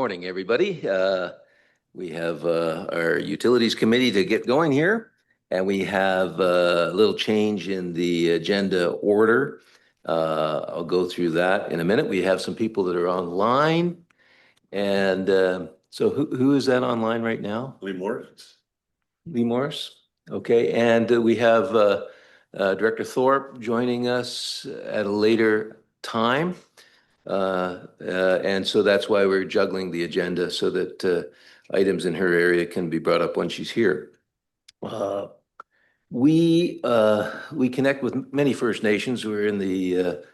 morning, everybody. We have our Utilities Committee to get going here, and we have a little change in the agenda order. I'll go through that in a minute. We have some people that are online, and so who is that online right now? Lee Morris. Lee Morris? Okay, and we have Director Thorpe joining us at a later time. And so that's why we're juggling the agenda so that items in her area can be brought up when she's here. We connect with many First Nations. We're in the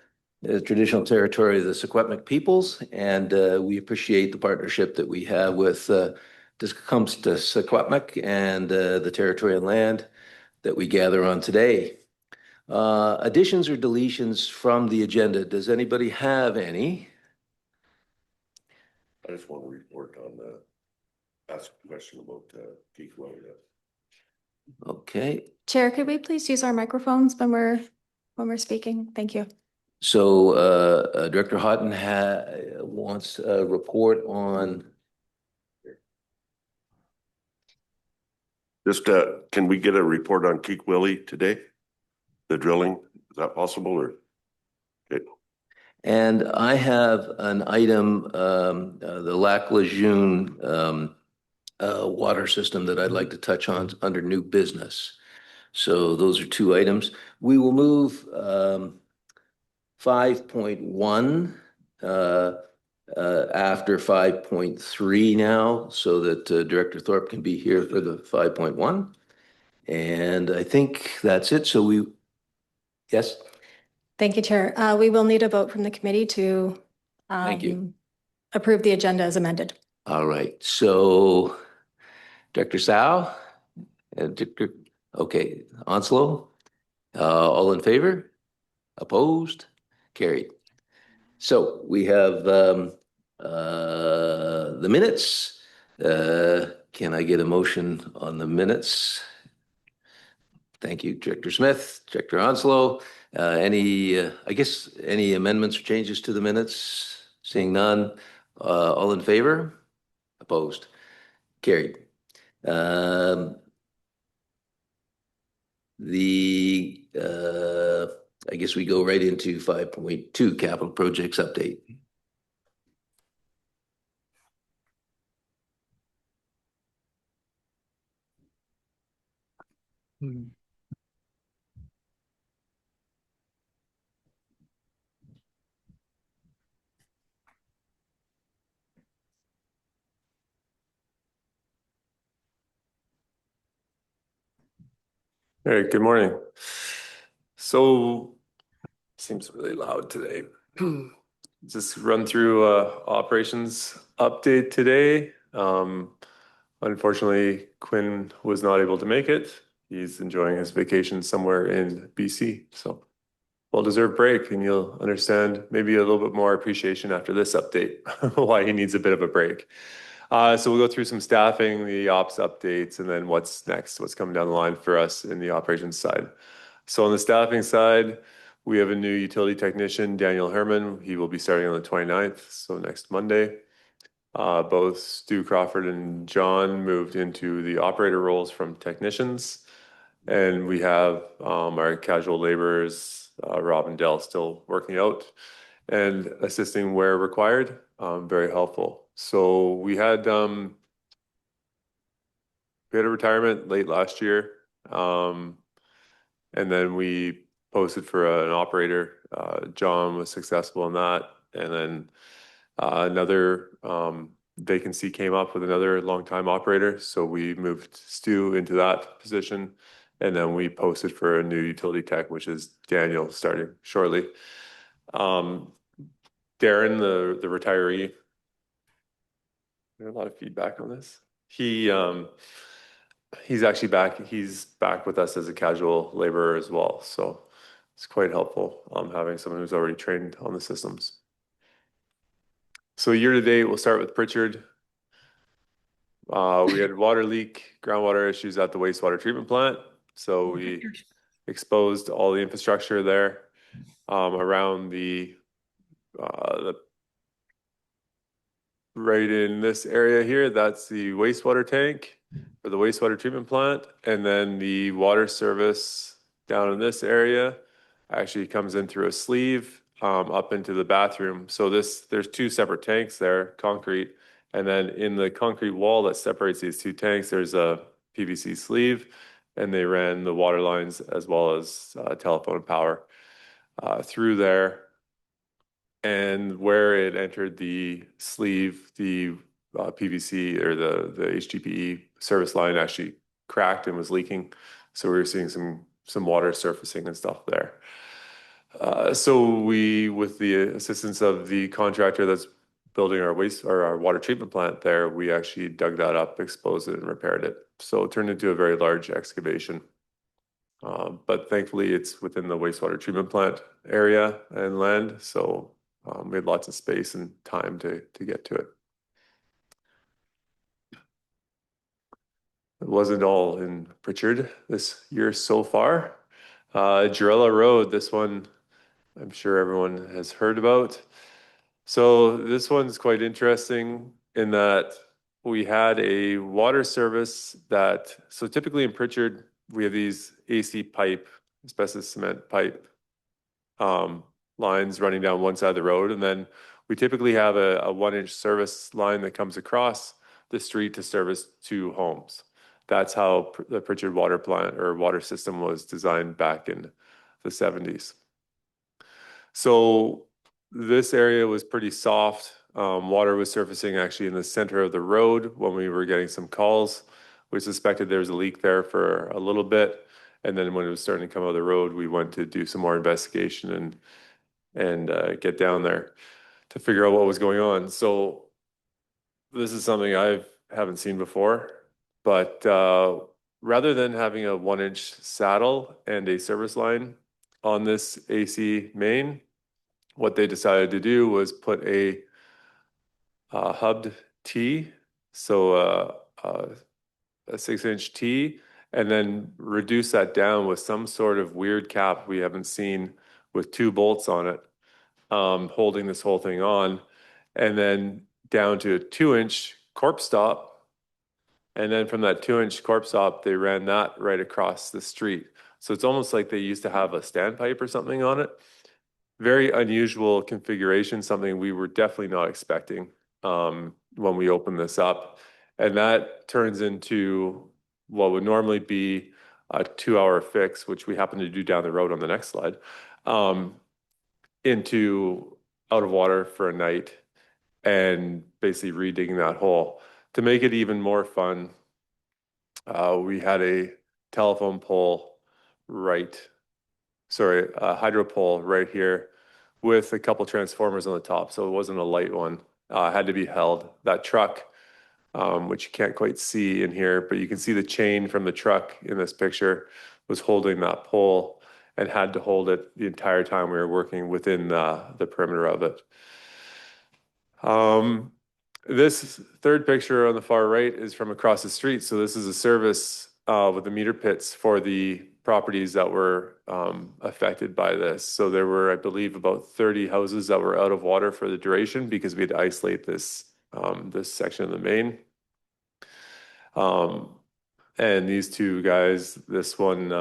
traditional territory of the Secwepemc peoples, and we appreciate the partnership that we have with Tecumseh Secwepemc and the territory and land that we gather on today. Additions or deletions from the agenda. Does anybody have any? I just want to report on ask a question about Geek Wellness. Okay. Chair, could we please use our microphones when we're speaking? Thank you. So Director Houghton wants a report on. Just can we get a report on Geek Willie today? The drilling, is that possible or? Okay. And I have an item, the Lac Lejeune water system that I'd like to touch on under new business. So those are two items. We will move 5.1 after 5.3 now, so that Director Thorpe can be here for the 5.1. And I think that's it. So yes? Thank you, Chair. We will need a vote from the committee to Thank you. Approve the agenda as amended. All right. So Director Sow, okay, Onslow, all in favor? Opposed? Carried. So we have the minutes. Can I get a motion on the minutes? Thank you, Director Smith, Director Onslow. Any amendments or changes to the minutes? Seeing none. All in favor? Opposed? Carried. I guess we go right into 5.2 capital projects update. All right, good morning. So, seems really loud today. Just run through operations update today. Unfortunately, Quinn was not able to make it. He's enjoying his vacation somewhere in BC. So, well-deserved break, and you'll understand maybe a little bit more appreciation after this update, why he needs a bit of a break. So we'll go through some staffing, the ops updates, and then what's next, what's coming down the line for us in the operations side. So on the staffing side, we have a new utility technician, Daniel Herman. He will be starting on the 29th, so next Monday. Both Stu Crawford and John moved into the operator roles from technicians. And we have our casual laborers, Rob and Dell, still working out and assisting where required. Very helpful. So we had a retirement late last year, and then we posted for an operator. John was successful in that, and then another vacancy came up with another long-time operator. So we moved Stu into that position, and then we posted for a new utility tech, which is Daniel, starting shortly. Darren, the retiree. There's a lot of feedback on this. He's actually back. He's back with us as a casual laborer as well. So it's quite helpful having someone who's already trained on the systems. So year to date, we'll start with Pritchard. We had water leak, groundwater issues at the wastewater treatment plant. So we exposed all the infrastructure there around the right in this area here, that's the wastewater tank for the wastewater treatment plant. And then the water service down in this area actually comes in through a sleeve up into the bathroom. So there's two separate tanks there, concrete. And then in the concrete wall that separates these two tanks, there's a PVC sleeve, and they ran the water lines as well as telephone and power through there. And where it entered the sleeve, the PVC or the HDPE service line actually cracked and was leaking. So we were seeing some water surfacing and stuff there. So we, with the assistance of the contractor that's building our waste or our water treatment plant there, we actually dug that up, exposed it, and repaired it. So it turned into a very large excavation. But thankfully, it's within the wastewater treatment plant area and land, so we had lots of space and time to get to it. It wasn't all in Pritchard this year so far. Jarella Road, this one I'm sure everyone has heard about. So this one's quite interesting in that we had a water service that, so typically in Pritchard, we have these AC pipe, asbestos cement pipe lines running down one side of the road. And then we typically have a 1-inch service line that comes across the street to service two homes. That's how the Pritchard water plant or water system was designed back in the 70s. So this area was pretty soft. Water was surfacing actually in the center of the road when we were getting some calls. We suspected there was a leak there for a little bit. And then when it was starting to come out of the road, we went to do some more investigation and get down there to figure out what was going on. So this is something I haven't seen before, but rather than having a 1-inch saddle and a service line on this AC main, what they decided to do was put a hubbed T, so a 6-inch T, and then reduce that down with some sort of weird cap we haven't seen with two bolts on it, holding this whole thing on, and then down to a 2-inch corp stop. And then from that 2-inch corp stop, they ran that right across the street. So it's almost like they used to have a standpipe or something on it. Very unusual configuration, something we were definitely not expecting when we opened this up. And that turns into what would normally be a 2-hour fix, which we happen to do down the road on the next slide, into out of water for a night and basically redigging that hole. To make it even more fun, we had a telephone pole a hydro pole right here with a couple transformers on the top. So it wasn't a light one. Had to be held. That truck, which you can't quite see in here, but you can see the chain from the truck in this picture, was holding that pole and had to hold it the entire time we were working within the perimeter of it. This third picture on the far right is from across the street. So this is a service with the meter pits for the properties that were affected by this. So there were, I believe, about 30 houses that were out of water for the duration because we had to isolate this this section of the main. And these two guys, this one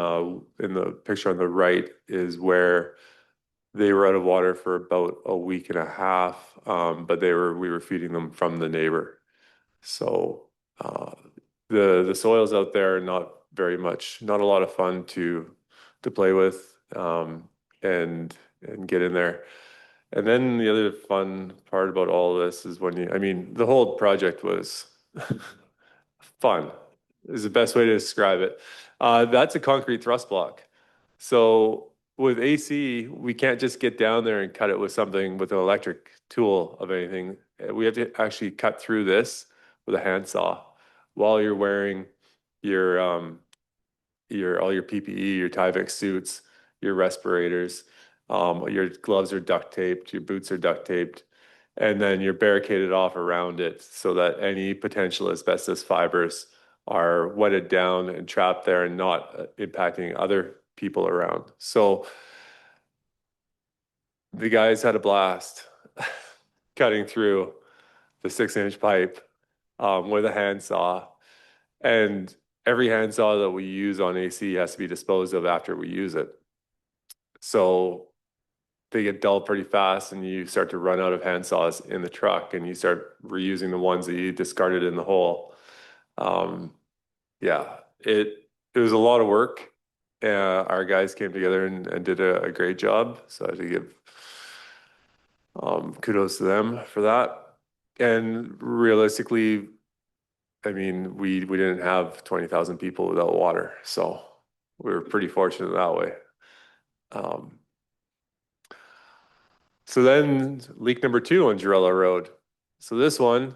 in the picture on the right is where they were out of water for about a week and a half, but we were feeding them from the neighbor. So the soils out there are not a lot of fun to play with and get in there. And then the other fun part about all of this is the whole project was fun is the best way to describe it. That's a concrete thrust block. So with AC, we can't just get down there and cut it with an electric tool of anything. We have to actually cut through this with a handsaw while you're wearing your all your PPE, your Tyvek suits, your respirators, your gloves are duct taped, your boots are duct taped, and then you're barricaded off around it so that any potential asbestos fibers are wetted down and trapped there and not impacting other people around. So the guys had a blast cutting through the 6-inch pipe with a handsaw. And every handsaw that we use on AC has to be disposed of after we use it. So they get dull pretty fast, and you start to run out of handsaws in the truck, and you start reusing the ones that you discarded in the hole. Yeah, it was a lot of work. Our guys came together and did a great job. So I have to give kudos to them for that. And realistically, I mean, we didn't have 20,000 people without water, so we were pretty fortunate that way. So then leak number 2 on Girella Road. So this one, a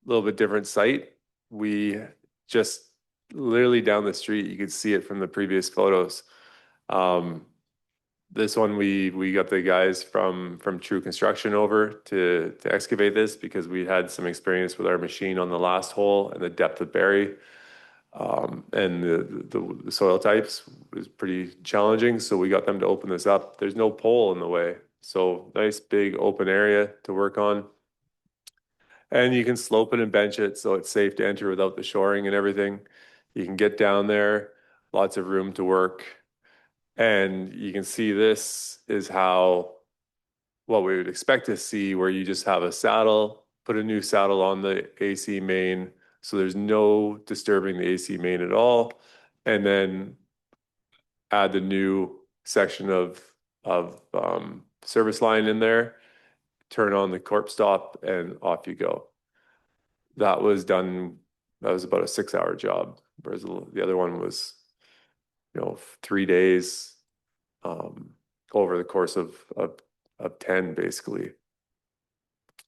little bit different site. We just literally down the street, you could see it from the previous photos. This one we got the guys from True Construction over to excavate this because we had some experience with our machine on the last hole and the depth of bury. And the soil types was pretty challenging, so we got them to open this up. There's no pole in the way, so nice big open area to work on. And you can slope it and bench it so it's safe to enter without the shoring and everything. You can get down there, lots of room to work. And you can see this is how what we would expect to see, where you just have a saddle, put a new saddle on the AC main, so there's no disturbing the AC main at all, and then add the new section of service line in there, turn on the corp stop, and off you go. That was done. That was about a 6-hour job, whereas the other one was, 3 days over the course of 10 basically.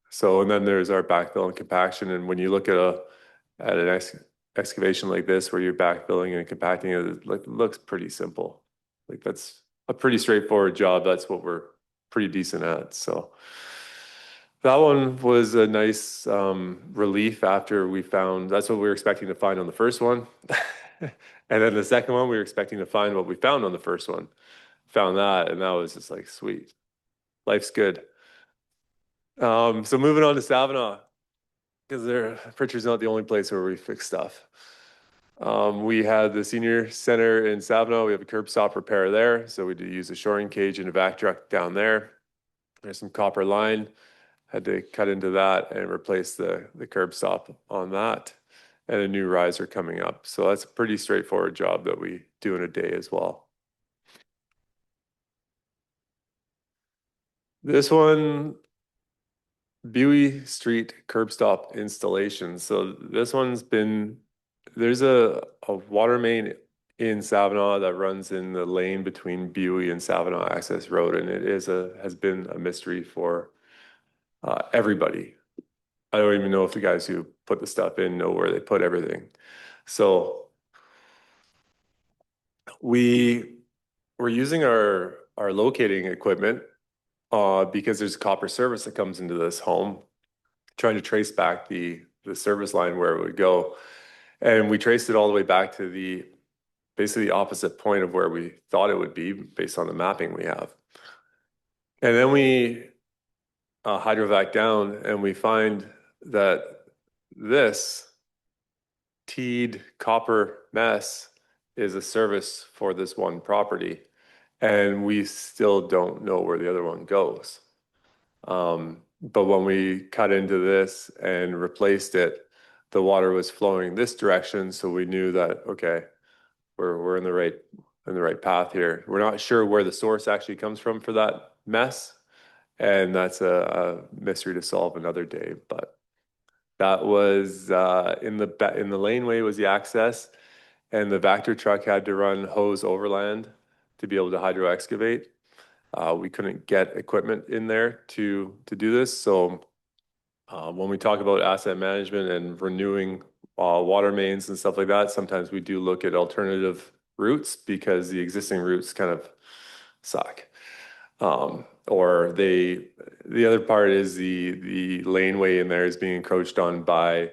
So, and then there's our backfill and compaction. And when you look at an excavation like this, where you're backfilling and compacting it, it looks pretty simple. Like that's a pretty straightforward job. That's what we're pretty decent at. So that one was a nice relief after we found, that's what we were expecting to find on the first one. And then the second one, we were expecting to find what we found on the first one. Found that, and that was just like, sweet. Life's good. So moving on to Savona, because Pritchard's not the only place where we fix stuff. We had the senior center in Savona. We have a curb stop repair there, so we did use a shoring cage and a vac truck down there. There's some copper line. Had to cut into that and replace the curb stop on that, and a new riser coming up. So that's a pretty straightforward job that we do in a day as well. This one, Buey Street curb stop installation. So this one's been, there's a water main in Savona that runs in the lane between Buey and Savona Access Road, and it has been a mystery for everybody. I don't even know if the guys who put the stuff in know where they put everything. So we're using our locating equipment because there's copper service that comes into this home, trying to trace back the service line where it would go. And we traced it all the way back to basically the opposite point of where we thought it would be based on the mapping we have. And then we hydrovac down, and we find that this teed copper mess is a service for this one property, and we still don't know where the other one goes. But when we cut into this and replaced it, the water was flowing this direction, so we knew that, okay, we're in the right path here. We're not sure where the source actually comes from for that mess, and that's a mystery to solve another day. But that was in the laneway was the access, and the Vector truck had to run hose overland to be able to hydro excavate. We couldn't get equipment in there to do this. So when we talk about asset management and renewing water mains and stuff like that, sometimes we do look at alternative routes because the existing routes kind of suck. Or the other part is the laneway in there is being encroached on by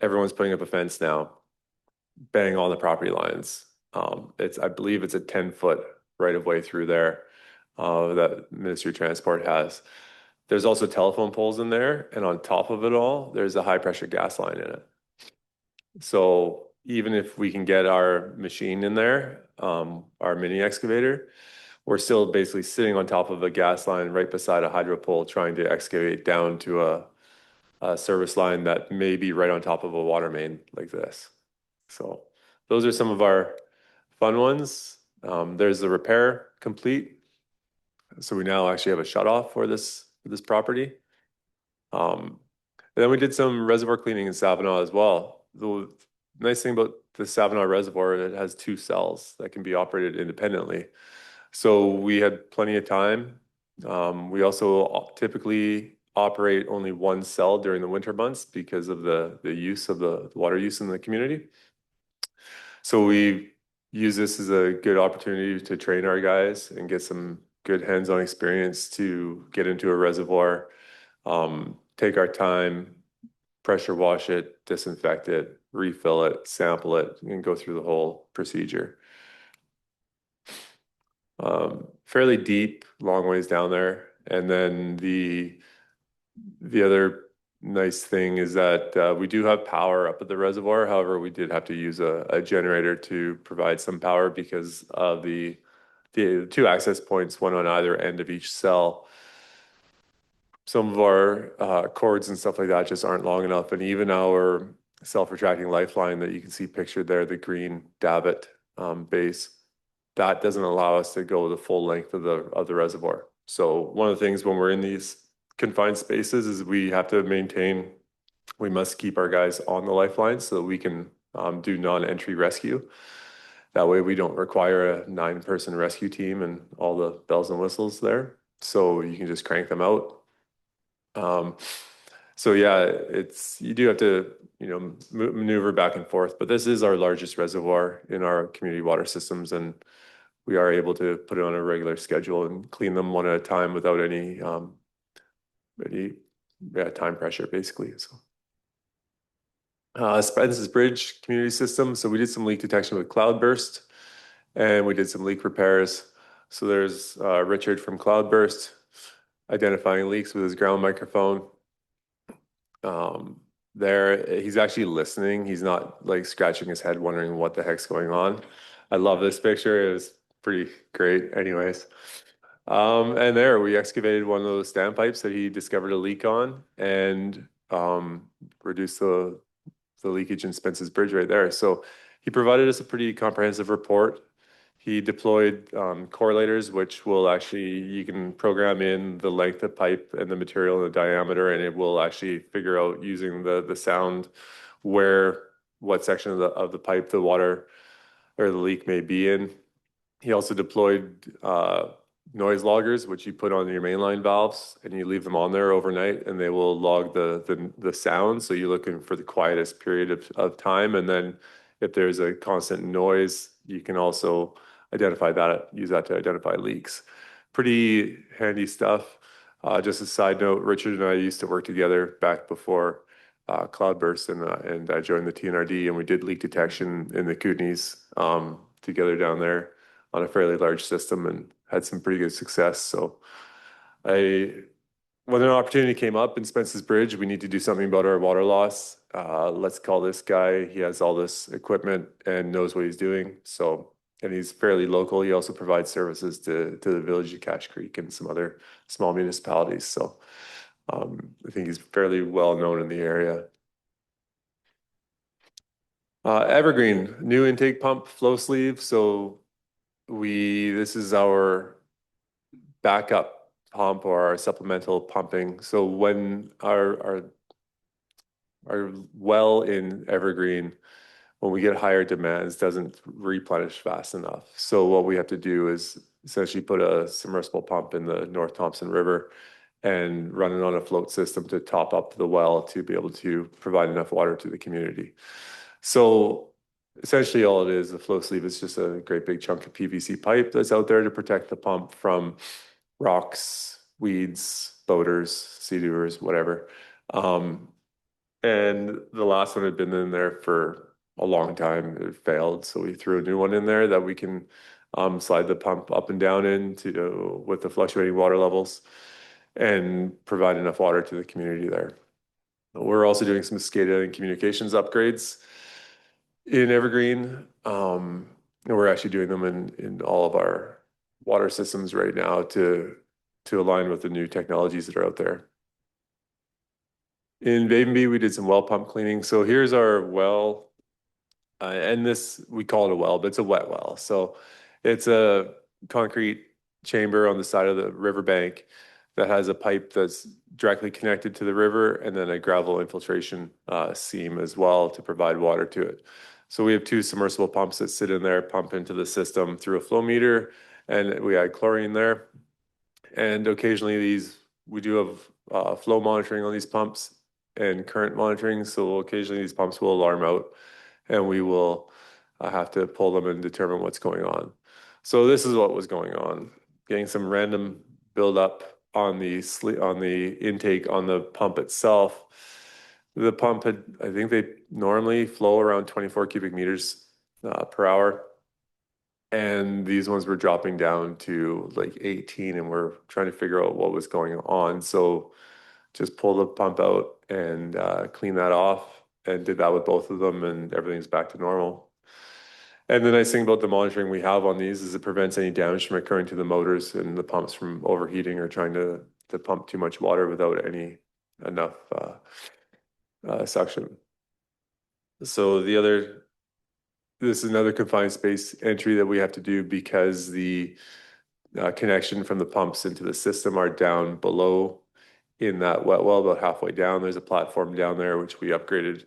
everyone's putting up a fence now, bang on the property lines. I believe it's a 10-foot right of way through there that Ministry of Transport has. There's also telephone poles in there, and on top of it all, there's a high pressure gas line in it. So even if we can get our machine in there, our mini excavator, we're still basically sitting on top of a gas line right beside a hydro pole trying to excavate down to a service line that may be right on top of a water main like this. So those are some of our fun ones. There's the repair complete. So we now actually have a shut off for this property. And then we did some reservoir cleaning in Savinaw as well. The nice thing about the Savinaw Reservoir, it has 2 cells that can be operated independently. So we had plenty of time. We also typically operate only 1 cell during the winter months because of the use of the water use in the community. So we use this as a good opportunity to train our guys and get some good hands-on experience to get into a reservoir, take our time, pressure wash it, disinfect it, refill it, sample it, and go through the whole procedure. Fairly deep, long ways down there. And then the other nice thing is that we do have power up at the reservoir. However, we did have to use a generator to provide some power because of the 2 access points, one on either end of each cell. Some of our cords and stuff like that just aren't long enough. And even our self-retracting lifeline that you can see pictured there, the green davit base, that doesn't allow us to go the full length of the reservoir. So one of the things when we're in these confined spaces is we must keep our guys on the lifeline so that we can do non-entry rescue. That way we don't require a 9-person rescue team and all the bells and whistles there. So you can just crank them out. So yeah, you do have to, maneuver back and forth, but this is our largest reservoir in our community water systems, and we are able to put it on a regular schedule and clean them one at a time without any time pressure, basically. So Spence's Bridge community system. So we did some leak detection with Cloudburst, and we did some leak repairs. So there's Richard from Cloudburst identifying leaks with his ground microphone. He's actually listening. He's not like scratching his head wondering what the heck's going on. I love this picture. It was pretty great anyways. And there we excavated one of those standpipes that he discovered a leak on and reduced the leakage in Spence's Bridge right there. So he provided us a pretty comprehensive report. He deployed correlators, which you can program in the length of pipe and the material and the diameter, and it will actually figure out using the sound what section of the pipe the water or the leak may be in. He also deployed noise loggers, which you put on your mainline valves and you leave them on there overnight, and they will log the sound. So you're looking for the quietest period of time. And then if there's a constant noise, you can also use that to identify leaks. Pretty handy stuff. Just a side note, Richard and I used to work together back before Cloudburst, and I joined the TNRD, and we did leak detection in the Kootenays together down there on a fairly large system and had some pretty good success. So when an opportunity came up in Spence's Bridge, we need to do something about our water loss. Let's call this guy. He has all this equipment and knows what he's doing. And he's fairly local. He also provides services to the village of Cache Creek and some other small municipalities. So I think he's fairly well known in the area. Evergreen, new intake pump flow sleeve. So this is our backup pump or our supplemental pumping. So when our well in Evergreen, when we get higher demands, doesn't replenish fast enough. So what we have to do is essentially put a submersible pump in the North Thompson River and run it on a float system to top up the well to be able to provide enough water to the community. So essentially all it is, the flow sleeve is just a great big chunk of PVC pipe that's out there to protect the pump from rocks, weeds, boaters, sea dewars, whatever. And the last one had been in there for a long time. It failed, so we threw a new one in there that we can slide the pump up and down with the fluctuating water levels. and provide enough water to the community there. We're also doing some SCADA and communications upgrades in Evergreen. And we're actually doing them in all of our water systems right now to align with the new technologies that are out there. In Vavenby, we did some well pump cleaning. So here's our well, and this, we call it a well, but it's a wet well. So it's a concrete chamber on the side of the riverbank that has a pipe that's directly connected to the river, and then a gravel infiltration seam as well to provide water to it. So we have 2 submersible pumps that sit in there, pump into the system through a flow meter, and we add chlorine there. And occasionally we do have flow monitoring on these pumps and current monitoring. So occasionally these pumps will alarm out, and we will have to pull them and determine what's going on. So this is what was going on. Getting some random buildup on the intake on the pump itself. The pump had, I think they normally flow around 24 cubic meters per hour. And these ones were dropping down to like 18, and we're trying to figure out what was going on. So just pull the pump out and clean that off, and did that with both of them, and everything's back to normal. And the nice thing about the monitoring we have on these is it prevents any damage from occurring to the motors and the pumps from overheating or trying to pump too much water without enough suction. So this is another confined space entry that we have to do because the connection from the pumps into the system are down below in that wet well, about halfway down. There's a platform down there, which we upgraded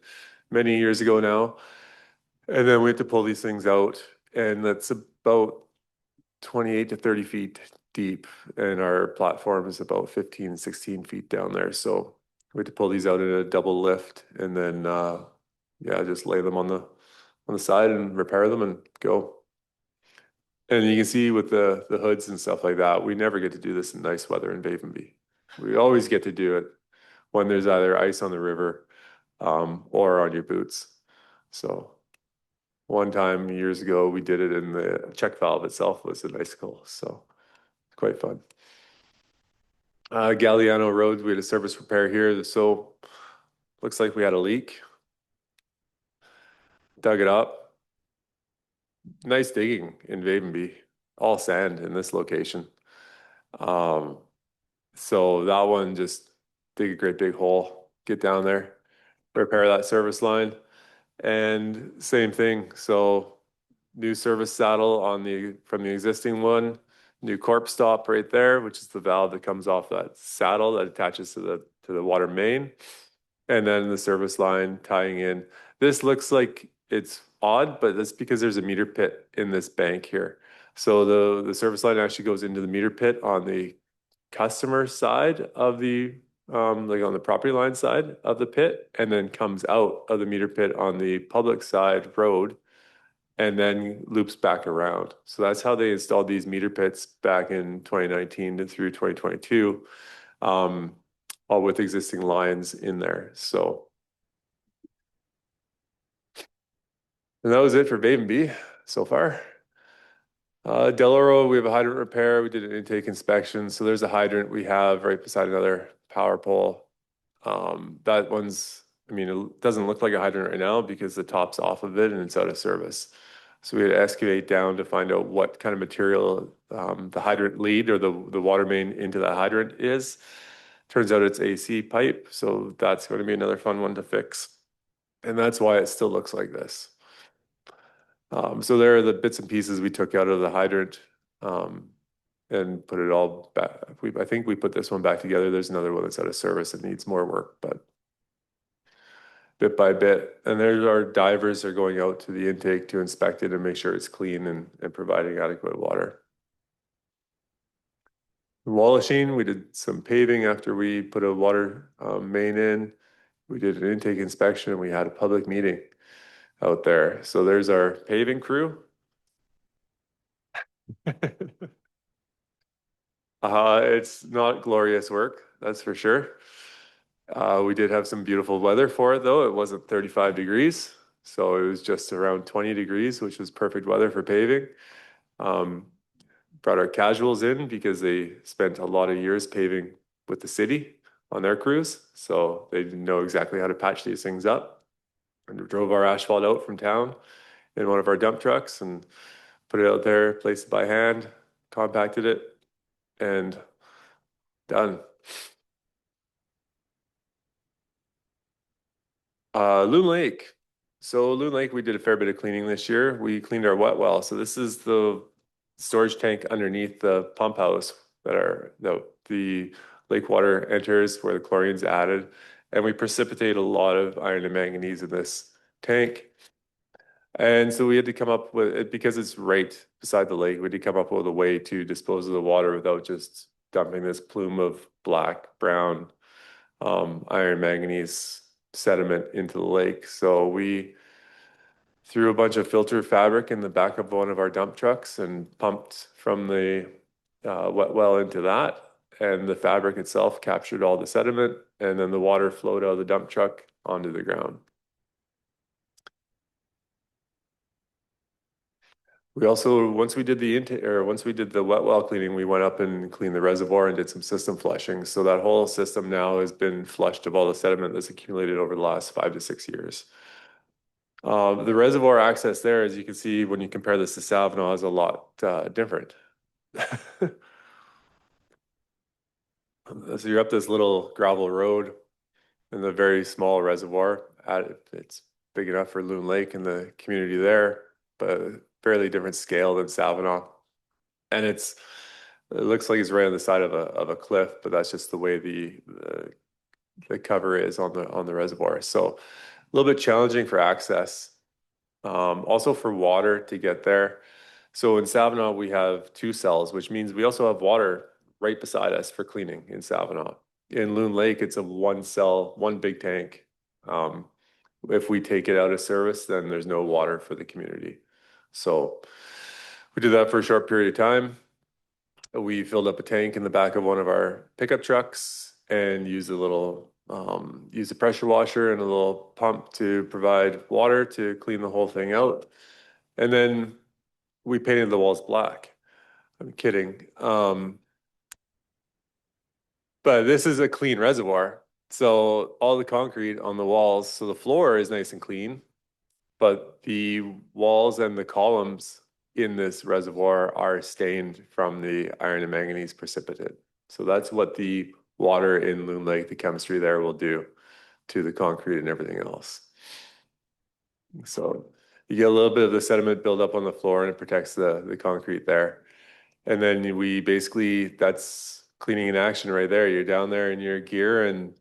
many years ago now. And then we have to pull these things out, and that's about 28 to 30 feet deep. And our platform is about 15, 16 feet down there. So we have to pull these out in a double lift, and then, just lay them on the side and repair them and go. And you can see with the hoods and stuff like that, we never get to do this in nice weather in Vavenby. We always get to do it when there's either ice on the river or on your boots. So one time years ago, we did it, and the check valve itself was an icicle. So it's quite fun. Galliano Road, we had a service repair here. So looks like we had a leak. Dug it up. Nice digging in Vavenby. All sand in this location. So that one, just dig a great big hole, get down there, repair that service line, and same thing. So new service saddle from the existing one, new corp stop right there, which is the valve that comes off that saddle that attaches to the water main, and then the service line tying in. This looks like it's odd, but that's because there's a meter pit in this bank here. So the service line actually goes into the meter pit on the customer side of the like on the property line side of the pit, and then comes out of the meter pit on the public side road, and then loops back around. So that's how they installed these meter pits back in 2019 to through 2022, all with existing lines in there. So, and that was it for Vavenby so far. Deloro, we have a hydrant repair. We did an intake inspection. So there's a hydrant we have right beside another power pole. That one's, I mean, it doesn't look like a hydrant right now because the top's off of it and it's out of service. So we had to excavate down to find out what kind of material the hydrant lead or the water main into that hydrant is. Turns out it's AC pipe. So that's going to be another fun one to fix. And that's why it still looks like this. So there are the bits and pieces we took out of the hydrant and put it all back. I think we put this one back together. There's another one that's out of service that needs more work, but bit by bit. And there's our divers are going out to the intake to inspect it and make sure it's clean and providing adequate water. Wallachine, we did some paving after we put a water main in. We did an intake inspection, and we had a public meeting out there. So there's our paving crew. It's not glorious work, that's for sure. We did have some beautiful weather for it, though. It wasn't 35 degrees, so it was just around 20 degrees, which was perfect weather for paving. Brought our casuals in because they spent a lot of years paving with the city on their crews, so they know exactly how to patch these things up. And we drove our asphalt out from town in one of our dump trucks and put it out there, placed it by hand, compacted it, and done. Loon Lake. So Loon Lake, we did a fair bit of cleaning this year. We cleaned our wet well. So this is the storage tank underneath the pump house the lake water enters where the chlorine's added. And we precipitate a lot of iron and manganese in this tank. And so we had to come up with it because it's right beside the lake. We had to come up with a way to dispose of the water without just dumping this plume of black, brown, iron manganese sediment into the lake. So we threw a bunch of filter fabric in the back of one of our dump trucks and pumped from the wet well into that. And the fabric itself captured all the sediment, and then the water flowed out of the dump truck onto the ground. We also, once we did the wet well cleaning, we went up and cleaned the reservoir and did some system flushing. So that whole system now has been flushed of all the sediment that's accumulated over the last 5 to 6 years. The reservoir access there, as you can see, when you compare this to Savinaw, is a lot different. So you're up this little gravel road in the very small reservoir. It's big enough for Loon Lake and the community there, but fairly different scale than Savinaw. And it looks like it's right on the side of a cliff, but that's just the way the cover is on the reservoir. So a little bit challenging for access. Also for water to get there. So in Savinaw, we have 2 cells, which means we also have water right beside us for cleaning in Savinaw. In Loon Lake, it's a 1 cell, 1 big tank. If we take it out of service, then there's no water for the community. So we did that for a short period of time. We filled up a tank in the back of one of our pickup trucks and used a pressure washer and a little pump to provide water to clean the whole thing out. And then we painted the walls black. I'm kidding. But this is a clean reservoir. So all the concrete on the walls, so the floor is nice and clean, but the walls and the columns in this reservoir are stained from the iron and manganese precipitate. So that's what the water in Loon Lake, the chemistry there will do to the concrete and everything else. So you get a little bit of the sediment build up on the floor and it protects the concrete there. And then that's cleaning in action right there. You're down there in your gear and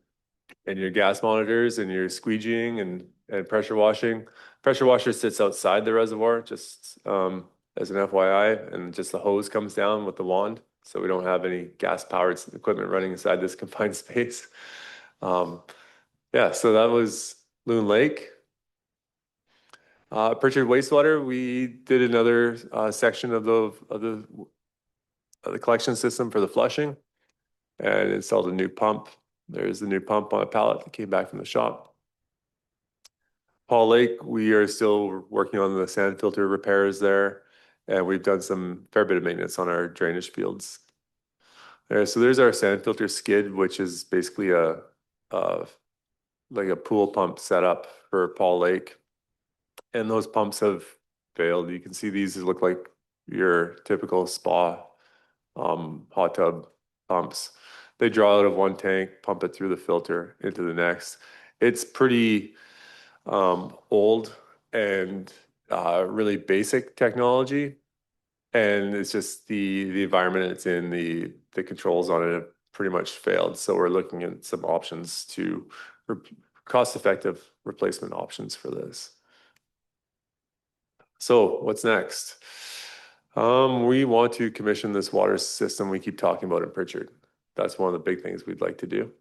your gas monitors and your squeegeeing and pressure washing. Pressure washer sits outside the reservoir, just as an FYI, and just the hose comes down with the wand. So we don't have any gas powered equipment running inside this confined space. Yeah, so that was Loon Lake. Pritchard wastewater, we did another section of the collection system for the flushing and installed a new pump. There's the new pump on a pallet that came back from the shop. Paul Lake, we are still working on the sand filter repairs there, and we've done some fair bit of maintenance on our drainage fields. So there's our sand filter skid, which is basically like a pool pump setup for Paul Lake. And those pumps have failed. You can see these look like your typical spa hot tub pumps. They draw out of one tank, pump it through the filter into the next. It's pretty old and really basic technology. And it's just the environment it's in, the controls on it have pretty much failed. So we're looking at some options to cost-effective replacement options for this. So what's next? We want to commission this water system we keep talking about in Pritchard. That's one of the big things we'd like to do.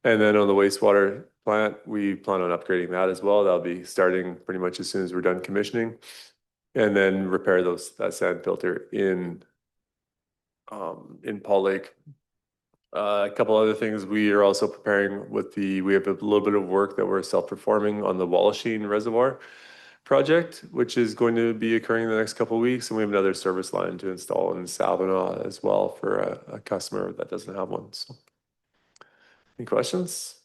And then on the wastewater plant, we plan on upgrading that as well. That'll be starting pretty much as soon as we're done commissioning. And then repair that sand filter in Paul Lake. A couple other things we are also preparing we have a little bit of work that we're self-performing on the Wallachine Reservoir project, which is going to be occurring in the next couple of weeks. And we have another service line to install in Savinaw as well for a customer that doesn't have one. So Any questions?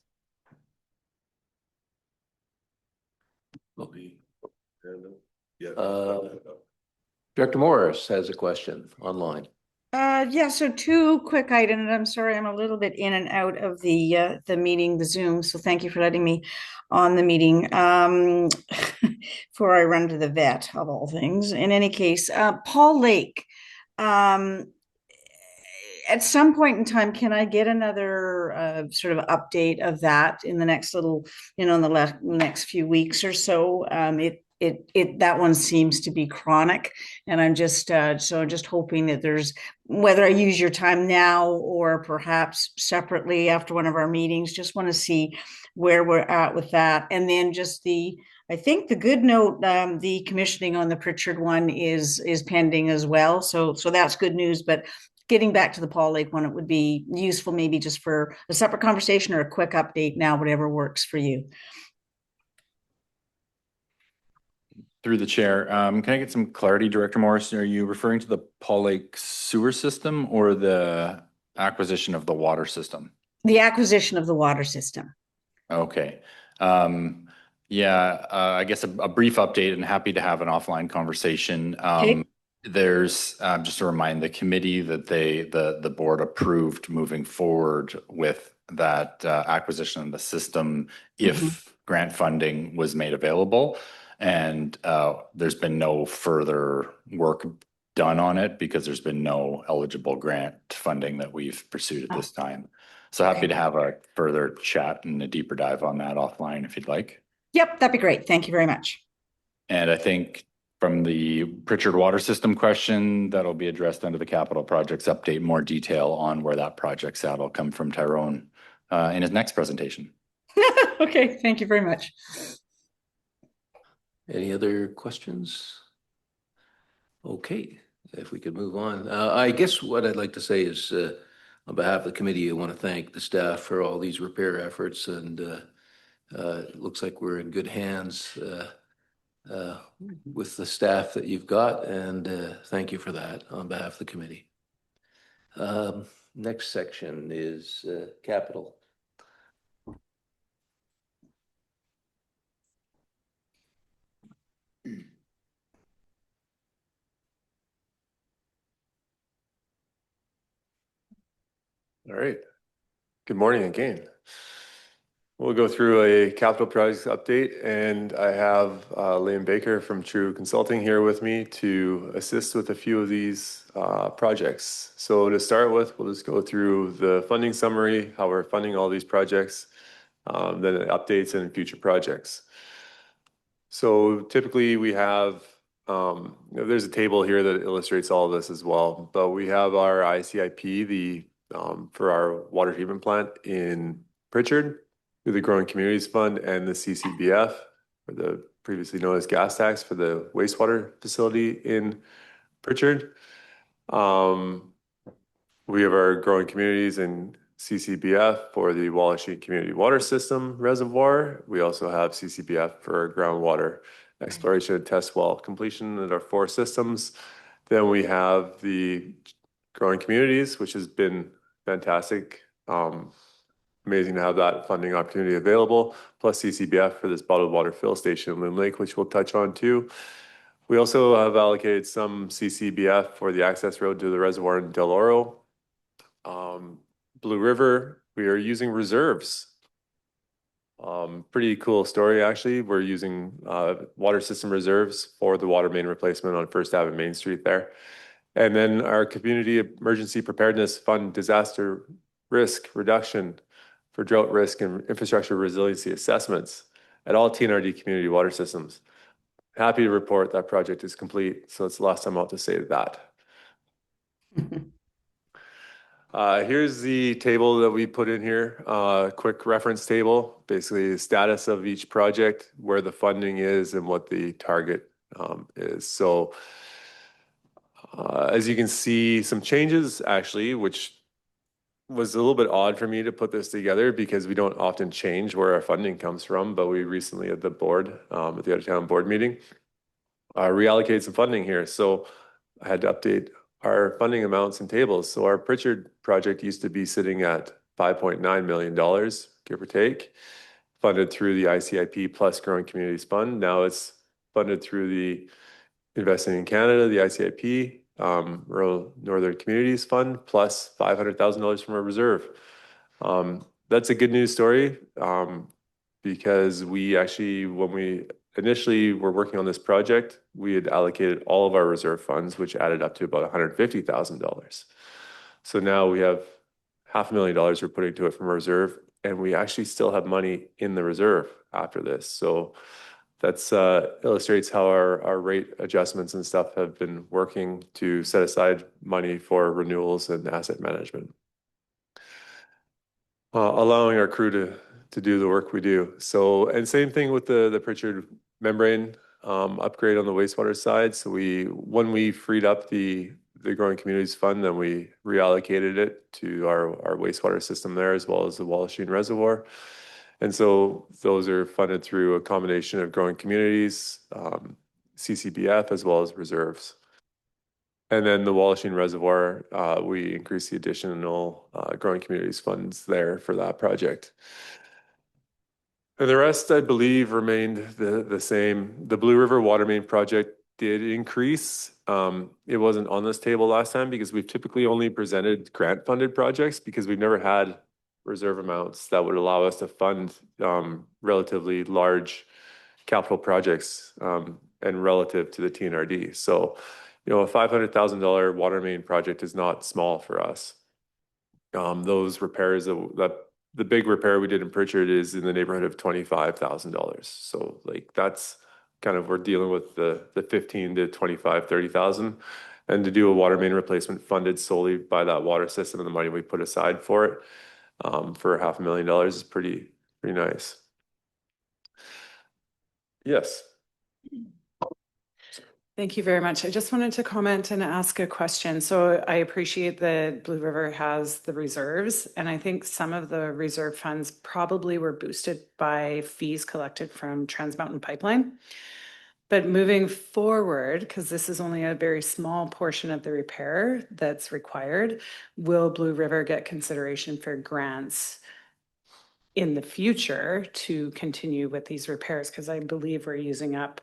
Director Morris has a question online. Yeah, so two quick items. I'm sorry, I'm a little bit in and out of the meeting, the Zoom, so thank you for letting me on the meeting. Before I run to the vet of all things. In any case, Paul Lake. At some point in time, can I get another sort of update of that in the next little, in the next few weeks or so? That one seems to be chronic, and I'm just hoping that there's, whether I use your time now or perhaps separately after one of our meetings, just want to see where we're at with that. And then just I think the good note, the commissioning on the Pritchard one is pending as well. So that's good news. But getting back to the Paul Lake one, it would be useful maybe just for a separate conversation or a quick update now, whatever works for you. Through the chair, can I get some clarity, Director Morris? Are you referring to the Paul Lake sewer system or the acquisition of the water system? The acquisition of the water system. Okay. Yeah, I guess a brief update, and happy to have an offline conversation. Okay. There's just to remind the committee that the board approved moving forward with that acquisition of the system if grant funding was made available. And there's been no further work done on it because there's been no eligible grant funding that we've pursued at this time. So happy to have a further chat and a deeper dive on that offline if you'd like. Yep, that'd be great. Thank you very much. And I think from the Pritchard water system question, that'll be addressed under the capital projects update. More detail on where that project's at will come from Tyrone in his next presentation. Okay, thank you very much. Any other questions? Okay, if we could move on. I guess what I'd like to say is on behalf of the committee, I want to thank the staff for all these repair efforts, and it looks like we're in good hands with the staff that you've got, and thank you for that on behalf of the committee. Next section is capital. All right. Good morning again. We'll go through a capital projects update, and I have Liam Baker from True Consulting here with me to assist with a few of these projects. So to start with, we'll just go through the funding summary, how we're funding all these projects, then updates and future projects. So typically we have, there's a table here that illustrates all of this as well, but we have our ICIP, for our water treatment plant in Pritchard, through the Growing Communities Fund and the CCBF, or the previously known as gas tax for the wastewater facility in Pritchard. We have our Growing Communities and CCBF for the Wallachie Community Water System reservoir. We also have CCBF for groundwater exploration and test well completion at our 4 systems. Then we have the Growing Communities, which has been fantastic. Amazing to have that funding opportunity available, plus CCBF for this bottled water fill station in Loon Lake, which we'll touch on too. We also have allocated some CCBF for the access road to the reservoir in Del Oro. Blue River, we are using reserves. Pretty cool story, actually. We're using water system reserves for the water main replacement on First Ave Main Street there. And then our Community Emergency Preparedness Fund disaster risk reduction for drought risk and infrastructure resiliency assessments at all TNRD community water systems. Happy to report that project is complete. So it's the last time I'll have to say that. Here's the table that we put in here, quick reference table, basically the status of each project, where the funding is and what the target is. So as you can see, some changes actually, which was a little bit odd for me to put this together because we don't often change where our funding comes from, but we recently at the board, at the out-of-town board meeting, reallocated some funding here. So I had to update our funding amounts and tables. So our Pritchard project used to be sitting at $5.9 million, give or take, funded through the ICIP plus Growing Communities Fund. Now it's funded through the Investing in Canada, the ICIP, Rural Northern Communities Fund, plus $500,000 from our reserve. That's a good news story, because we actually, when we initially were working on this project, we had allocated all of our reserve funds, which added up to about $150,000. So now we have $500,000 we're putting to it from reserve, and we actually still have money in the reserve after this. So that's illustrates how our rate adjustments and stuff have been working to set aside money for renewals and asset management, allowing our crew to do the work we do. So, and same thing with the Pritchard membrane upgrade on the wastewater side. So when we freed up the Growing Communities Fund, then we reallocated it to our wastewater system there, as well as the Wallachine Reservoir. And so those are funded through a combination of Growing Communities, CCBF, as well as reserves. And then the Wallachine Reservoir, we increased the additional Growing Communities funds there for that project. And the rest, I believe, remained the same. The Blue River Water Main project did increase. It wasn't on this table last time because we've typically only presented grant-funded projects because we've never had reserve amounts that would allow us to fund relatively large capital projects and relative to the TNRD. So, a $500,000 water main project is not small for us. Those repairs that the big repair we did in Pritchard is in the neighborhood of $25,000. So like that's kind of, we're dealing with the 15 to 25, 30,000. And to do a water main replacement funded solely by that water system and the money we put aside for it, for $500,000 is pretty nice. Yes. Thank you very much. I just wanted to comment and ask a question. So I appreciate that Blue River has the reserves, and I think some of the reserve funds probably were boosted by fees collected from Trans Mountain Pipeline. But moving forward, because this is only a very small portion of the repair that's required, will Blue River get consideration for grants in the future to continue with these repairs? Because I believe we're using up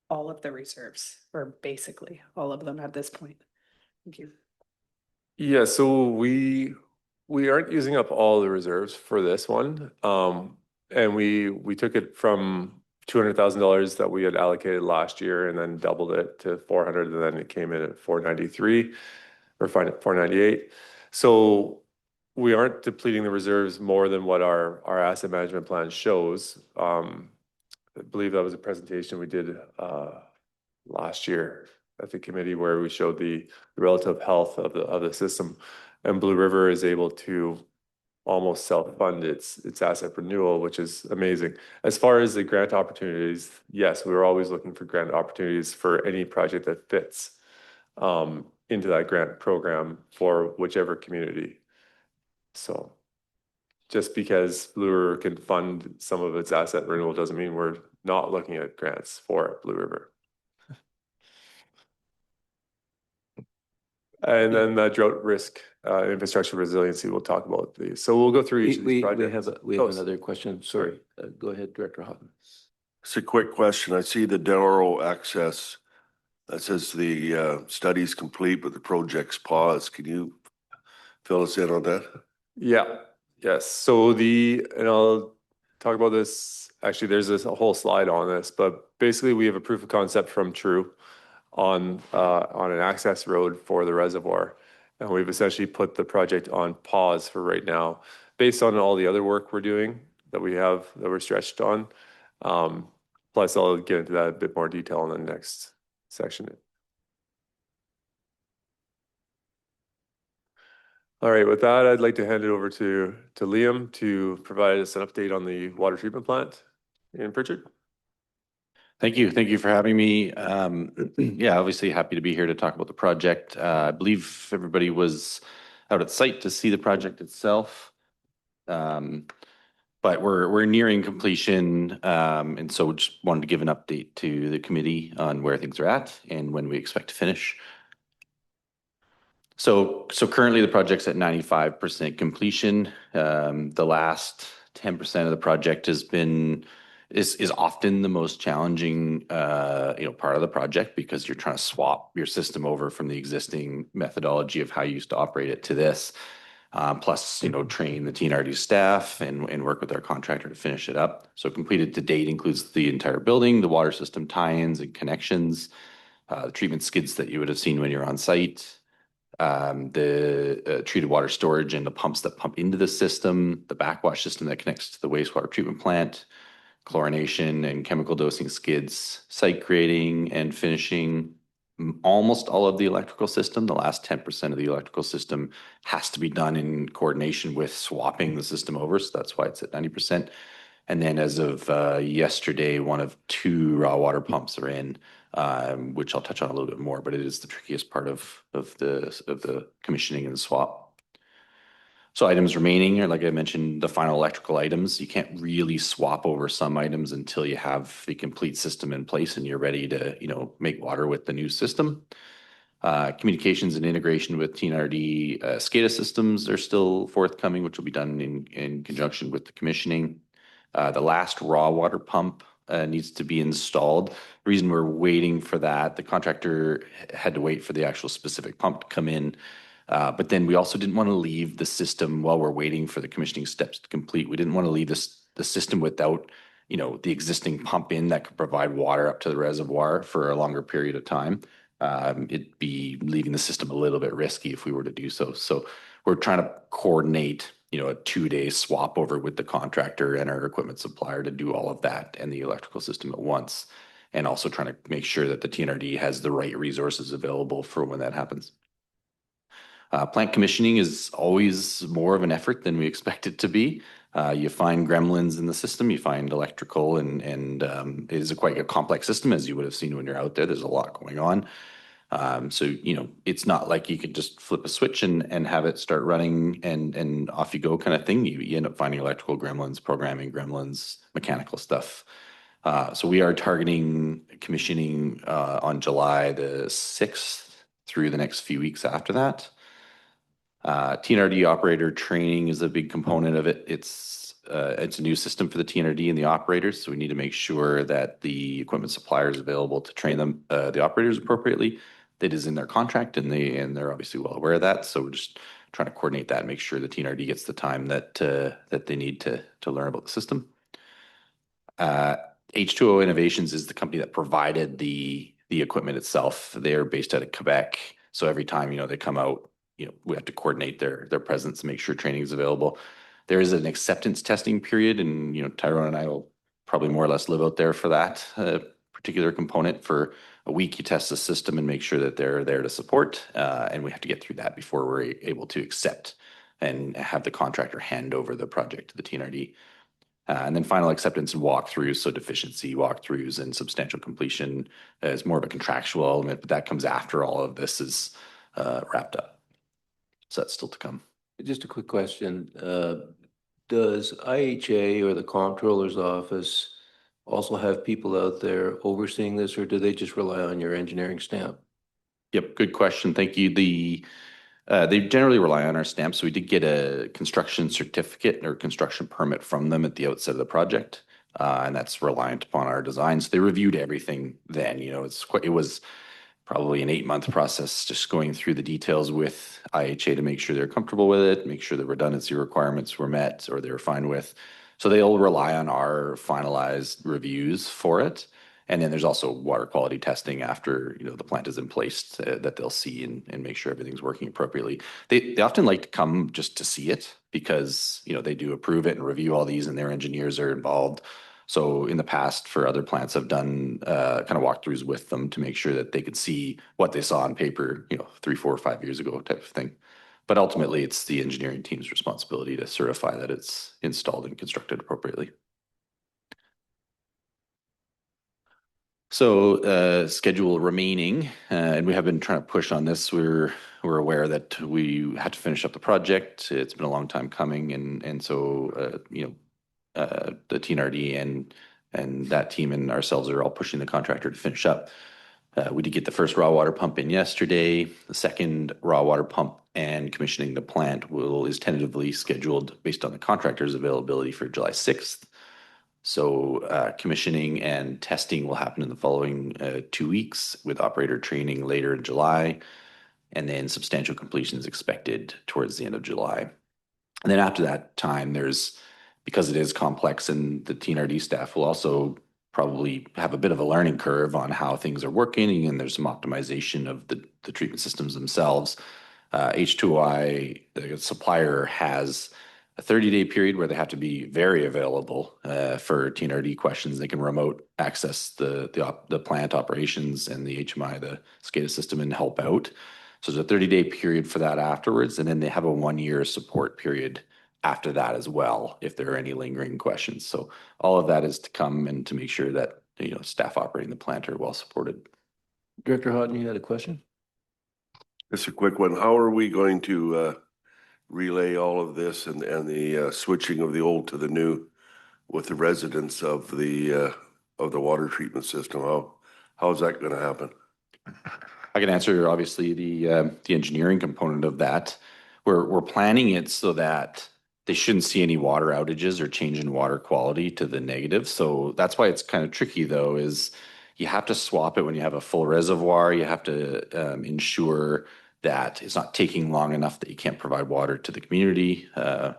all of the reserves, or basically all of them at this point. Thank you. Yeah, so we aren't using up all the reserves for this one. And we took it from $200,000 that we had allocated last year and then doubled it to 400, and then it came in at 493 or 498. So we aren't depleting the reserves more than what our asset management plan shows. I believe that was a presentation we did last year at the committee where we showed the relative health of the system, and Blue River is able to almost self-fund its asset renewal, which is amazing. As far as the grant opportunities, yes, we were always looking for grant opportunities for any project that fits into that grant program for whichever community. So just because Blue River can fund some of its asset renewal doesn't mean we're not looking at grants for Blue River. And then the drought risk infrastructure resiliency, we'll talk about these. So we'll go through each of these projects. We have another question. Sorry. Go ahead, Director Hoffman. It's a quick question. I see the Delaware access that says the study's complete, but the project's paused. Can you fill us in on that? Yeah. Yes. So and I'll talk about this. Actually, there's a whole slide on this, but basically we have a proof of concept from True on an access road for the reservoir. And we've essentially put the project on pause for right now, based on all the other work we're doing that we're stretched on. Plus I'll get into that a bit more detail in the next section. All right, with that, I'd like to hand it over to Liam to provide us an update on the water treatment plant in Pritchard. Thank you. Thank you for having me. Yeah, obviously happy to be here to talk about the project. I believe everybody was out at site to see the project itself. But we're nearing completion. And so just wanted to give an update to the committee on where things are at and when we expect to finish. So currently the project's at 95% completion. The last 10% of the project is often the most challenging, part of the project because you're trying to swap your system over from the existing methodology of how you used to operate it to this. Plus, train the TNRD staff and work with our contractor to finish it up. So completed to date includes the entire building, the water system tie-ins and connections, the treatment skids that you would have seen when you're on site, the treated water storage and the pumps that pump into the system, the backwash system that connects to the wastewater treatment plant, chlorination and chemical dosing skids, site grading and finishing almost all of the electrical system. The last 10% of the electrical system has to be done in coordination with swapping the system over. So that's why it's at 90%. And then as of yesterday, one of 2 raw water pumps are in, which I'll touch on a little bit more, but it is the trickiest part of the commissioning and the swap. So items remaining are, like I mentioned, the final electrical items. You can't really swap over some items until you have the complete system in place and you're ready to, make water with the new system. Communications and integration with TNRD SCADA systems are still forthcoming, which will be done in conjunction with the commissioning. The last raw water pump needs to be installed. The reason we're waiting for that, the contractor had to wait for the actual specific pump to come in. But then we also didn't want to leave the system while we're waiting for the commissioning steps to complete. We didn't want to leave the system without, the existing pump in that could provide water up to the reservoir for a longer period of time. It'd be leaving the system a little bit risky if we were to do so. So we're trying to coordinate, a 2-day swap over with the contractor and our equipment supplier to do all of that and the electrical system at once. And also trying to make sure that the TNRD has the right resources available for when that happens. Plant commissioning is always more of an effort than we expect it to be. You find gremlins in the system, you find electrical, and it is quite a complex system, as you would have seen when you're out there. There's a lot going on. So, it's not like you could just flip a switch and have it start running and off you go kind of thing. You end up finding electrical gremlins, programming gremlins, mechanical stuff. So we are targeting commissioning on July the 6th through the next few weeks after that. TNRD operator training is a big component of it. It's a new system for the TNRD and the operators, so we need to make sure that the equipment supplier is available to train them, the operators appropriately. That is in their contract, and they're obviously well aware of that. So we're just trying to coordinate that and make sure the TNRD gets the time that they need to learn about the system. H2O Innovations is the company that provided the equipment itself. They are based out of Quebec, so every time they come out, we have to coordinate their presence and make sure training is available. There is an acceptance testing period, and Tyrone and I will probably more or less live out there for that particular component. For a week, you test the system and make sure that they're there to support, and we have to get through that before we're able to accept and have the contractor hand over the project to the TNRD. And then final acceptance and walkthroughs, so deficiency walkthroughs and substantial completion is more of a contractual element, but that comes after all of this is wrapped up. So that's still to come. Just a quick question. Does IHA or the comptroller's office also have people out there overseeing this, or do they just rely on your engineering stamp? Yep, good question. Thank you. They generally rely on our stamp. So we did get a construction certificate or construction permit from them at the outset of the project. And that's reliant upon our designs. They reviewed everything then, it was probably an 8-month process, just going through the details with IHA to make sure they're comfortable with it, make sure the redundancy requirements were met or they were fine with. So they'll rely on our finalized reviews for it. And then there's also water quality testing after, the plant is in place that they'll see and make sure everything's working appropriately. They often like to come just to see it because, they do approve it and review all these and their engineers are involved. So in the past for other plants, I've done kind of walkthroughs with them to make sure that they could see what they saw on paper, 3, 4, 5 years ago type of thing. But ultimately, it's the engineering team's responsibility to certify that it's installed and constructed appropriately. So schedule remaining, and we have been trying to push on this. We're aware that we had to finish up the project. It's been a long time coming, and so the TNRD and that team and ourselves are all pushing the contractor to finish up. We did get the first raw water pump in yesterday. The second raw water pump and commissioning the plant is tentatively scheduled based on the contractor's availability for July 6th. So commissioning and testing will happen in the following 2 weeks, with operator training later in July, and then substantial completion is expected towards the end of July. And then after that time, because it is complex, and the TNRD staff will also probably have a bit of a learning curve on how things are working, and there's some optimization of the treatment systems themselves. H2I, the supplier, has a 30-day period where they have to be very available for TNRD questions. They can remote access the plant operations and the HMI, the SCADA system, and help out. So there's a 30-day period for that afterwards, and then they have a 1-year support period after that as well, if there are any lingering questions. So all of that is to come, and to make sure that staff operating the plant are well supported. Director Hodden, you had a question? Just a quick one. How are we going to relay all of this and the switching of the old to the new with the residents of the water treatment system? How is that going to happen? I can answer, obviously, the engineering component of that. We're planning it so that they shouldn't see any water outages or change in water quality to the negative. So that's why it's kind of tricky, though, is you have to swap it when you have a full reservoir. You have to ensure that it's not taking long enough that you can't provide water to the community. I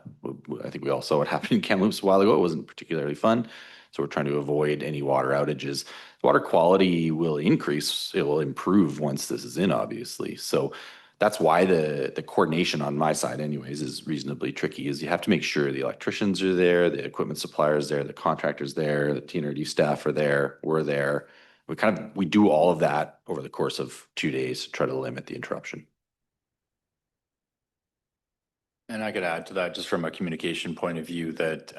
think we all saw what happened in Kamloops a while ago. It wasn't particularly fun. So we're trying to avoid any water outages. Water quality will increase. It will improve once this is in, obviously. So that's why the coordination on my side anyways is reasonably tricky, is you have to make sure the electricians are there, the equipment suppliers there, the contractors there, the TNRD staff are there, we're there. We do all of that over the course of 2 days to try to limit the interruption. And I could add to that, just from a communication point of view, that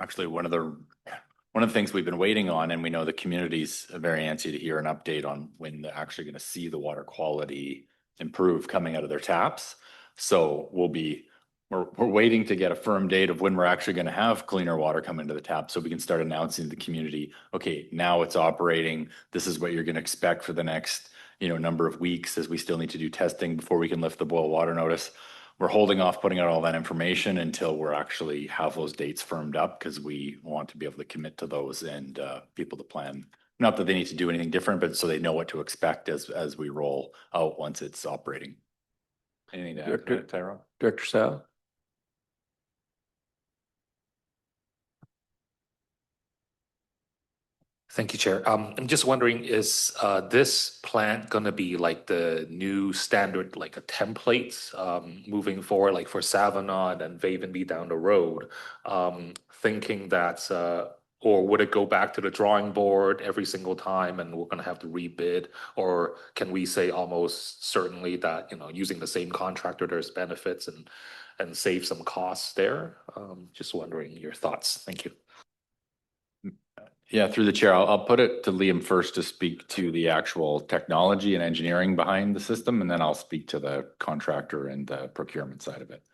actually one of the things we've been waiting on, and we know the community's very antsy to hear an update on when they're actually going to see the water quality improve coming out of their taps. So we're waiting to get a firm date of when we're actually going to have cleaner water come into the tap, so we can start announcing to the community, okay, now it's operating. This is what you're going to expect for the next number of weeks, as we still need to do testing before we can lift the boil water notice. We're holding off putting out all that information until we're actually have those dates firmed up, because we want to be able to commit to those, and people to plan. Not that they need to do anything different, but so they know what to expect as we roll out once it's operating. Anything to add to that, Tyrone? Director Sal? Thank you, Chair. I'm just wondering, is this plant going to be like the new standard, like a template moving forward, like for Savonard and Vavenby down the road? Thinking that, or would it go back to the drawing board every single time and we're going to have to rebid? Or can we say almost certainly that, using the same contractor, there's benefits and save some costs there? Just wondering your thoughts. Thank you. Yeah, through the chair, I'll put it to Liam first to speak to the actual technology and engineering behind the system, and then I'll speak to the contractor and the procurement side of it.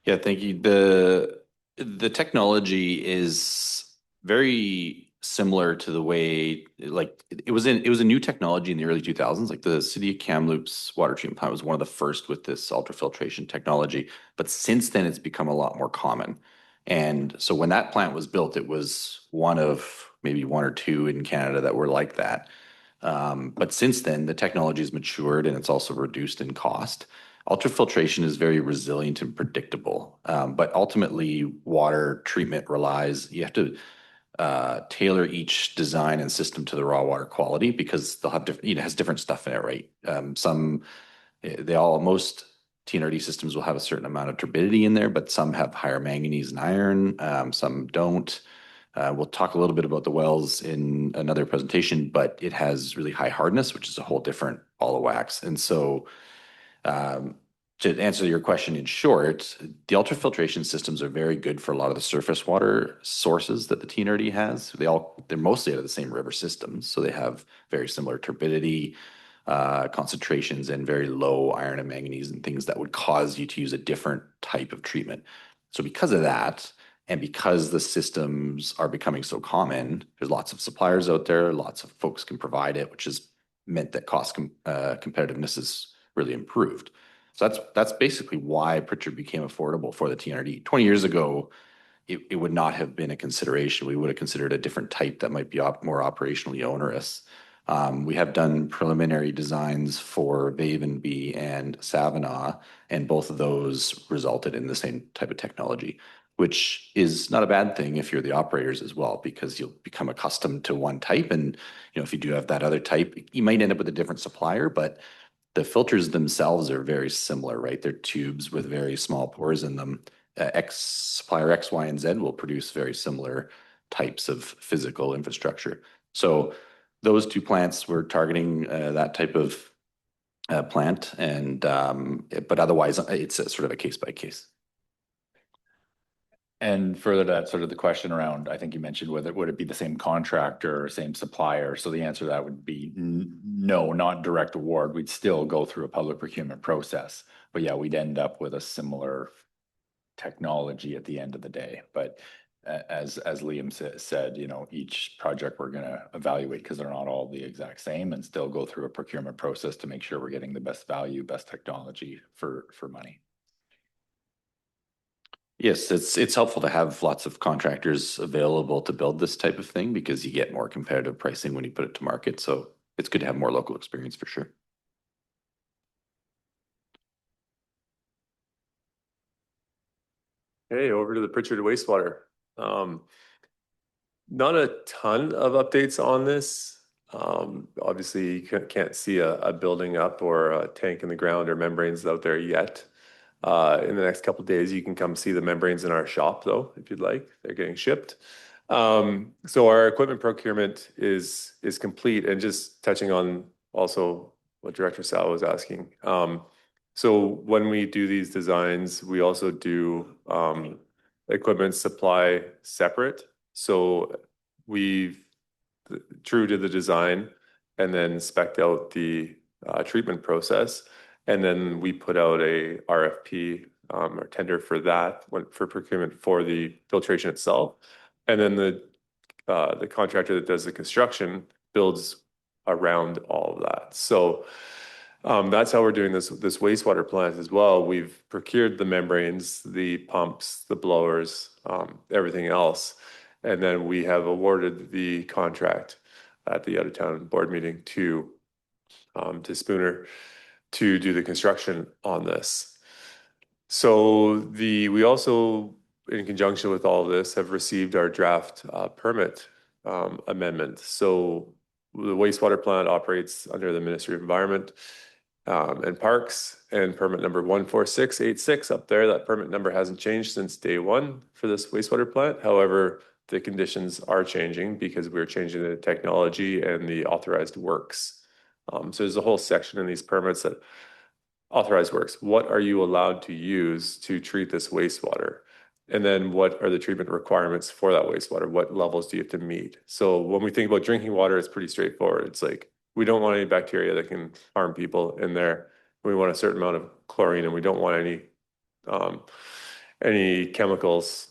Yeah, thank you. The technology is very similar to the way, like, it was a new technology in the early 2000s. Like, the city of Kamloops water treatment plant was one of the first with this ultrafiltration technology, but since then it's become a lot more common. And so when that plant was built, it was one of maybe one or two in Canada that were like that. But since then, the technology has matured, and it's also reduced in cost. Ultrafiltration is very resilient and predictable, but ultimately water treatment you have to tailor each design and system to the raw water quality, because they'll have different, it has different stuff in it, right? Most TNRD systems will have a certain amount of turbidity in there, but some have higher manganese and iron, some don't. We'll talk a little bit about the wells in another presentation, but it has really high hardness, which is a whole different ball of wax. And so to answer your question in short, the ultrafiltration systems are very good for a lot of the surface water sources that the TNRD has. They're mostly out of the same river systems, so they have very similar turbidity, concentrations, and very low iron and manganese and things that would cause you to use a different type of treatment. So because of that, And because the systems are becoming so common, there's lots of suppliers out there, lots of folks can provide it, which has meant that cost competitiveness has really improved. So that's basically why Pritchard became affordable for the TNRD. 20 years ago, it would not have been a consideration. We would have considered a different type that might be more operationally onerous. We have done preliminary designs for Vavenby and Savinaw, and both of those resulted in the same type of technology, which is not a bad thing if you're the operators as well, because you'll become accustomed to one type. And if you do have that other type, you might end up with a different supplier, but the filters themselves are very similar, right? They're tubes with very small pores in them. Supplier X, Y, and Z will produce very similar types of physical infrastructure. So those two plants were targeting that type of plant, and but otherwise it's a sort of a case by case. And further to that, sort of the question around, I think you mentioned whether would it be the same contractor or same supplier? So the answer to that would be no, not direct award. We'd still go through a public procurement process, but yeah, we'd end up with a similar technology at the end of the day. But as Liam said, each project we're going to evaluate because they're not all the exact same, and still go through a procurement process to make sure we're getting the best value, best technology for money. Yes, it's helpful to have lots of contractors available to build this type of thing because you get more competitive pricing when you put it to market. So it's good to have more local experience for sure. Okay, over to the Pritchard wastewater. Not a ton of updates on this. Obviously, you can't see a building up or a tank in the ground or membranes out there yet. In the next couple of days, you can come see the membranes in our shop, though, if you'd like. They're getting shipped. So our equipment procurement is complete. And just touching on also what Director Sal was asking. So when we do these designs, we also do equipment supply separate. So we've true to the design and then spec'd out the treatment process. And then we put out a RFP or tender for that for procurement for the filtration itself. And then the contractor that does the construction builds around all of that. So that's how we're doing this wastewater plant as well. We've procured the membranes, the pumps, the blowers, everything else. And then we have awarded the contract at the out-of-town board meeting to Spooner to do the construction on this. So we also, in conjunction with all of this, have received our draft permit amendment. So the wastewater plant operates under the Ministry of Environment and Parks, and permit number 14686 up there. That permit number hasn't changed since day one for this wastewater plant. However, the conditions are changing because we're changing the technology and the authorized works. So there's a whole section in these permits that authorized works. What are you allowed to use to treat this wastewater? And then what are the treatment requirements for that wastewater? What levels do you have to meet? So when we think about drinking water, it's pretty straightforward. It's like, we don't want any bacteria that can harm people in there. We want a certain amount of chlorine, and we don't want any chemicals,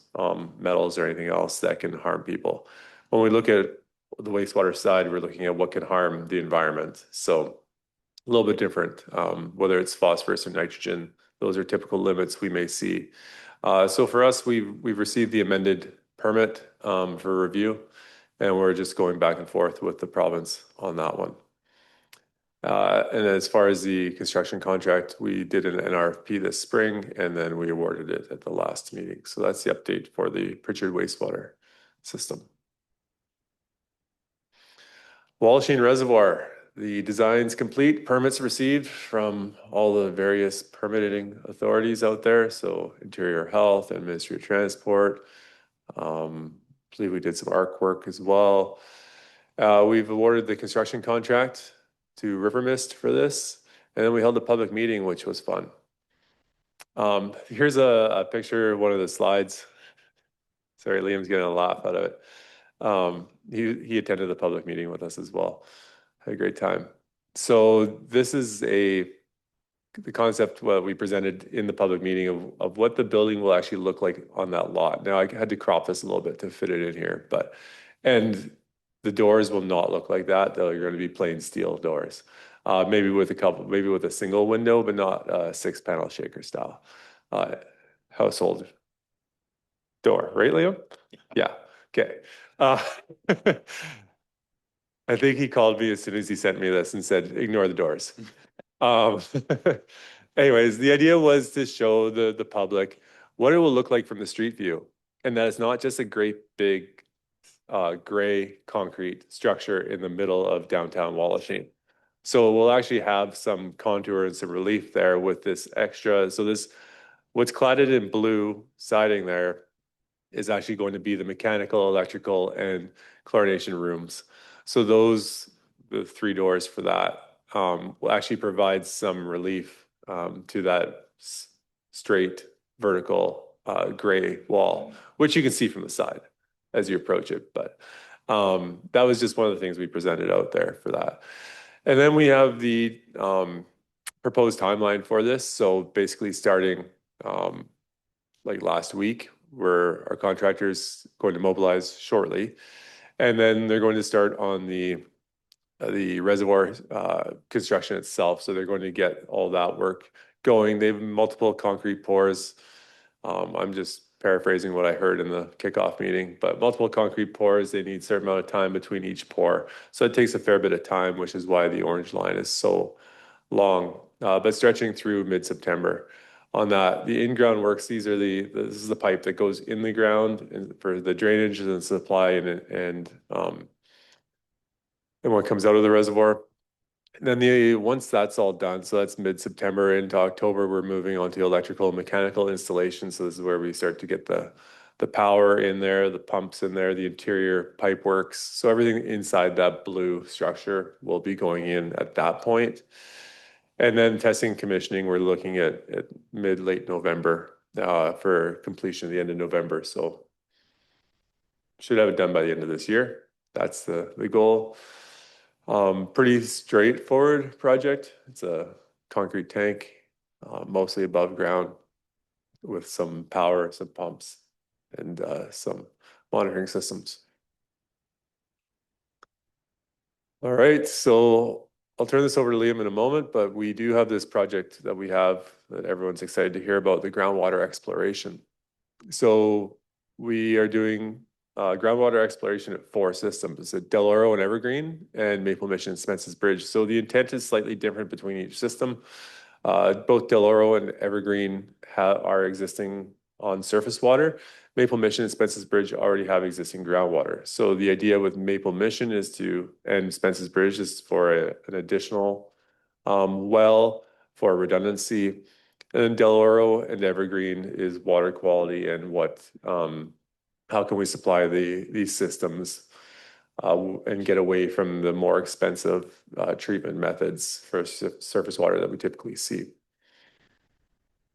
metals or anything else that can harm people. When we look at the wastewater side, we're looking at what can harm the environment. So a little bit different, whether it's phosphorus or nitrogen, those are typical limits we may see. So for us, we've received the amended permit for review, and we're just going back and forth with the province on that one. And as far as the construction contract, we did an RFP this spring, and then we awarded it at the last meeting. So that's the update for the Pritchard wastewater system. Walsheen Reservoir, the design's complete, permits received from all the various permitting authorities out there. So Interior Health and Ministry of Transport. I believe we did some ARC work as well. We've awarded the construction contract to River Mist for this. And then we held a public meeting, which was fun. Here's a picture of one of the slides. Sorry, Liam's getting a laugh out of it. He attended the public meeting with us as well. Had a great time. So this is a the concept what we presented in the public meeting of what the building will actually look like on that lot. Now I had to crop this a little bit to fit it in here, and the doors will not look like that. They're going to be plain steel doors, maybe with a single window, but not a 6-panel shaker style household door, right, Liam? Yeah. Okay. I think he called me as soon as he sent me this and said, ignore the doors. Um, anyways, the idea was to show the public what it will look like from the street view, and that it's not just a great big gray concrete structure in the middle of downtown Wallachine. So we'll actually have some contour and some relief there with this extra. So this, what's cladded in blue siding there is actually going to be the mechanical, electrical, and chlorination rooms. So those, the 3 doors for that, will actually provide some relief to that straight vertical gray wall, which you can see from the side as you approach it. But that was just one of the things we presented out there for that. And then we have the proposed timeline for this. So basically starting like last week, where our contractor's going to mobilize shortly. And then they're going to start on the reservoir construction itself. So they're going to get all that work going. They have multiple concrete pours. I'm just paraphrasing what I heard in the kickoff meeting, but multiple concrete pours, they need a certain amount of time between each pour. So it takes a fair bit of time, which is why the orange line is so long, but stretching through mid-September. On that, the in-ground works, this is the pipe that goes in the ground and for the drainage and supply and what comes out of the reservoir. And then once that's all done, so that's mid-September into October, we're moving on to electrical and mechanical installation. So this is where we start to get the power in there, the pumps in there, the interior pipe works. So everything inside that blue structure will be going in at that point. And then testing commissioning, we're looking at late November for completion at the end of November. So should have it done by the end of this year. That's the goal. Pretty straightforward project. It's a concrete tank, mostly above ground with some power, some pumps, and some monitoring systems. All right, so I'll turn this over to Liam in a moment, but we do have this project that we have that everyone's excited to hear about, the groundwater exploration. So we are doing groundwater exploration at 4 systems. It's at Del Oro and Evergreen and Maple Mission and Spence's Bridge. So the intent is slightly different between each system. Both Del Oro and Evergreen are existing on surface water. Maple Mission and Spence's Bridge already have existing groundwater. So the idea with Maple Mission and Spence's Bridge is for an additional well for redundancy. And Del Oro and Evergreen is water quality and how can we supply these systems and get away from the more expensive treatment methods for surface water that we typically see.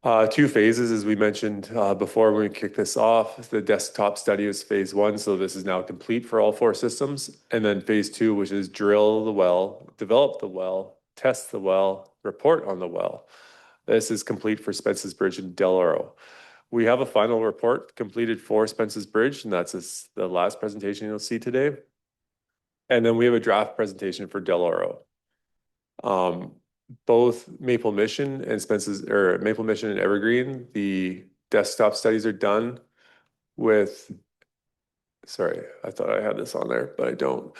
2 phases, as we mentioned before when we kicked this off. The desktop study was phase 1, so this is now complete for all 4 systems. And then phase 2, which is drill the well, develop the well, test the well, report on the well. This is complete for Spence's Bridge and Del Oro. We have a final report completed for Spence's Bridge, and that's the last presentation you'll see today. And then we have a draft presentation for Del Oro. Both Maple Mission and Maple Mission and Evergreen, the desktop studies are done with, sorry, I thought I had this on there, but I don't.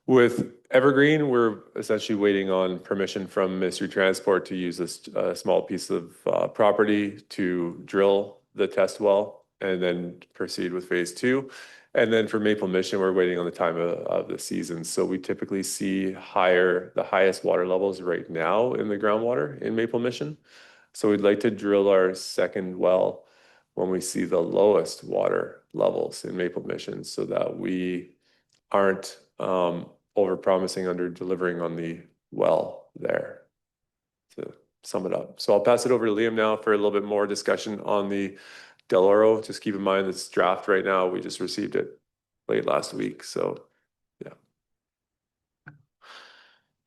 With Evergreen, we're essentially waiting on permission from Ministry of Transport to use a small piece of property to drill the test well and then proceed with phase 2. And then for Maple Mission, we're waiting on the time of the season. So we typically see the highest water levels right now in the groundwater in Maple Mission. So we'd like to drill our second well when we see the lowest water levels in Maple Mission so that we aren't over-promising, under-delivering on the well there, to sum it up. So I'll pass it over to Liam now for a little bit more discussion on the Del Oro. Just keep in mind it's draft right now. We just received it late last week, so yeah.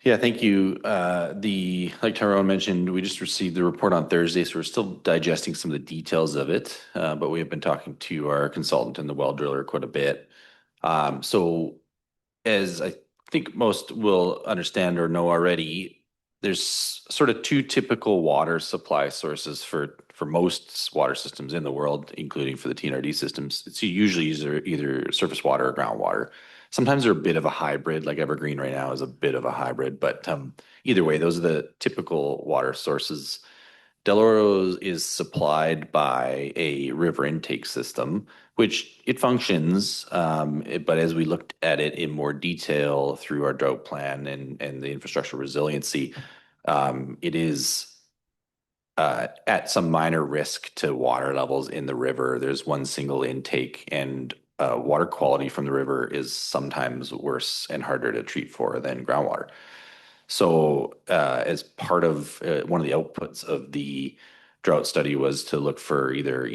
Yeah, thank you. Like Tyrone mentioned, we just received the report on Thursday, so we're still digesting some of the details of it. But we have been talking to our consultant and the well driller quite a bit. So as I think most will understand or know already, there's sort of two typical water supply sources for most water systems in the world, including for the TNRD systems. It's usually either surface water or groundwater. Sometimes they're a bit of a hybrid, like Evergreen right now is a bit of a hybrid, but either way, those are the typical water sources. Del Oro is supplied by a river intake system, which it functions, but as we looked at it in more detail through our drought plan and the infrastructure resiliency, it is at some minor risk to water levels in the river. There's one single intake, and water quality from the river is sometimes worse and harder to treat for than groundwater. So, as part of one of the outputs of the drought study was to look for either,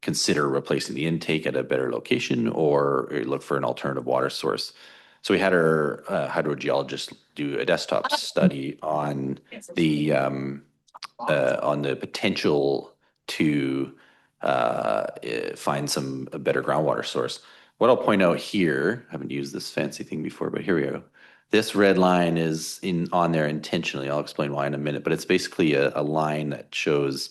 consider replacing the intake at a better location or look for an alternative water source. So we had our hydrogeologist do a desktop study on the potential to find a better groundwater source. What I'll point out here, I haven't used this fancy thing before, but here we go. This red line is on there intentionally. I'll explain why in a minute, but it's basically a line that shows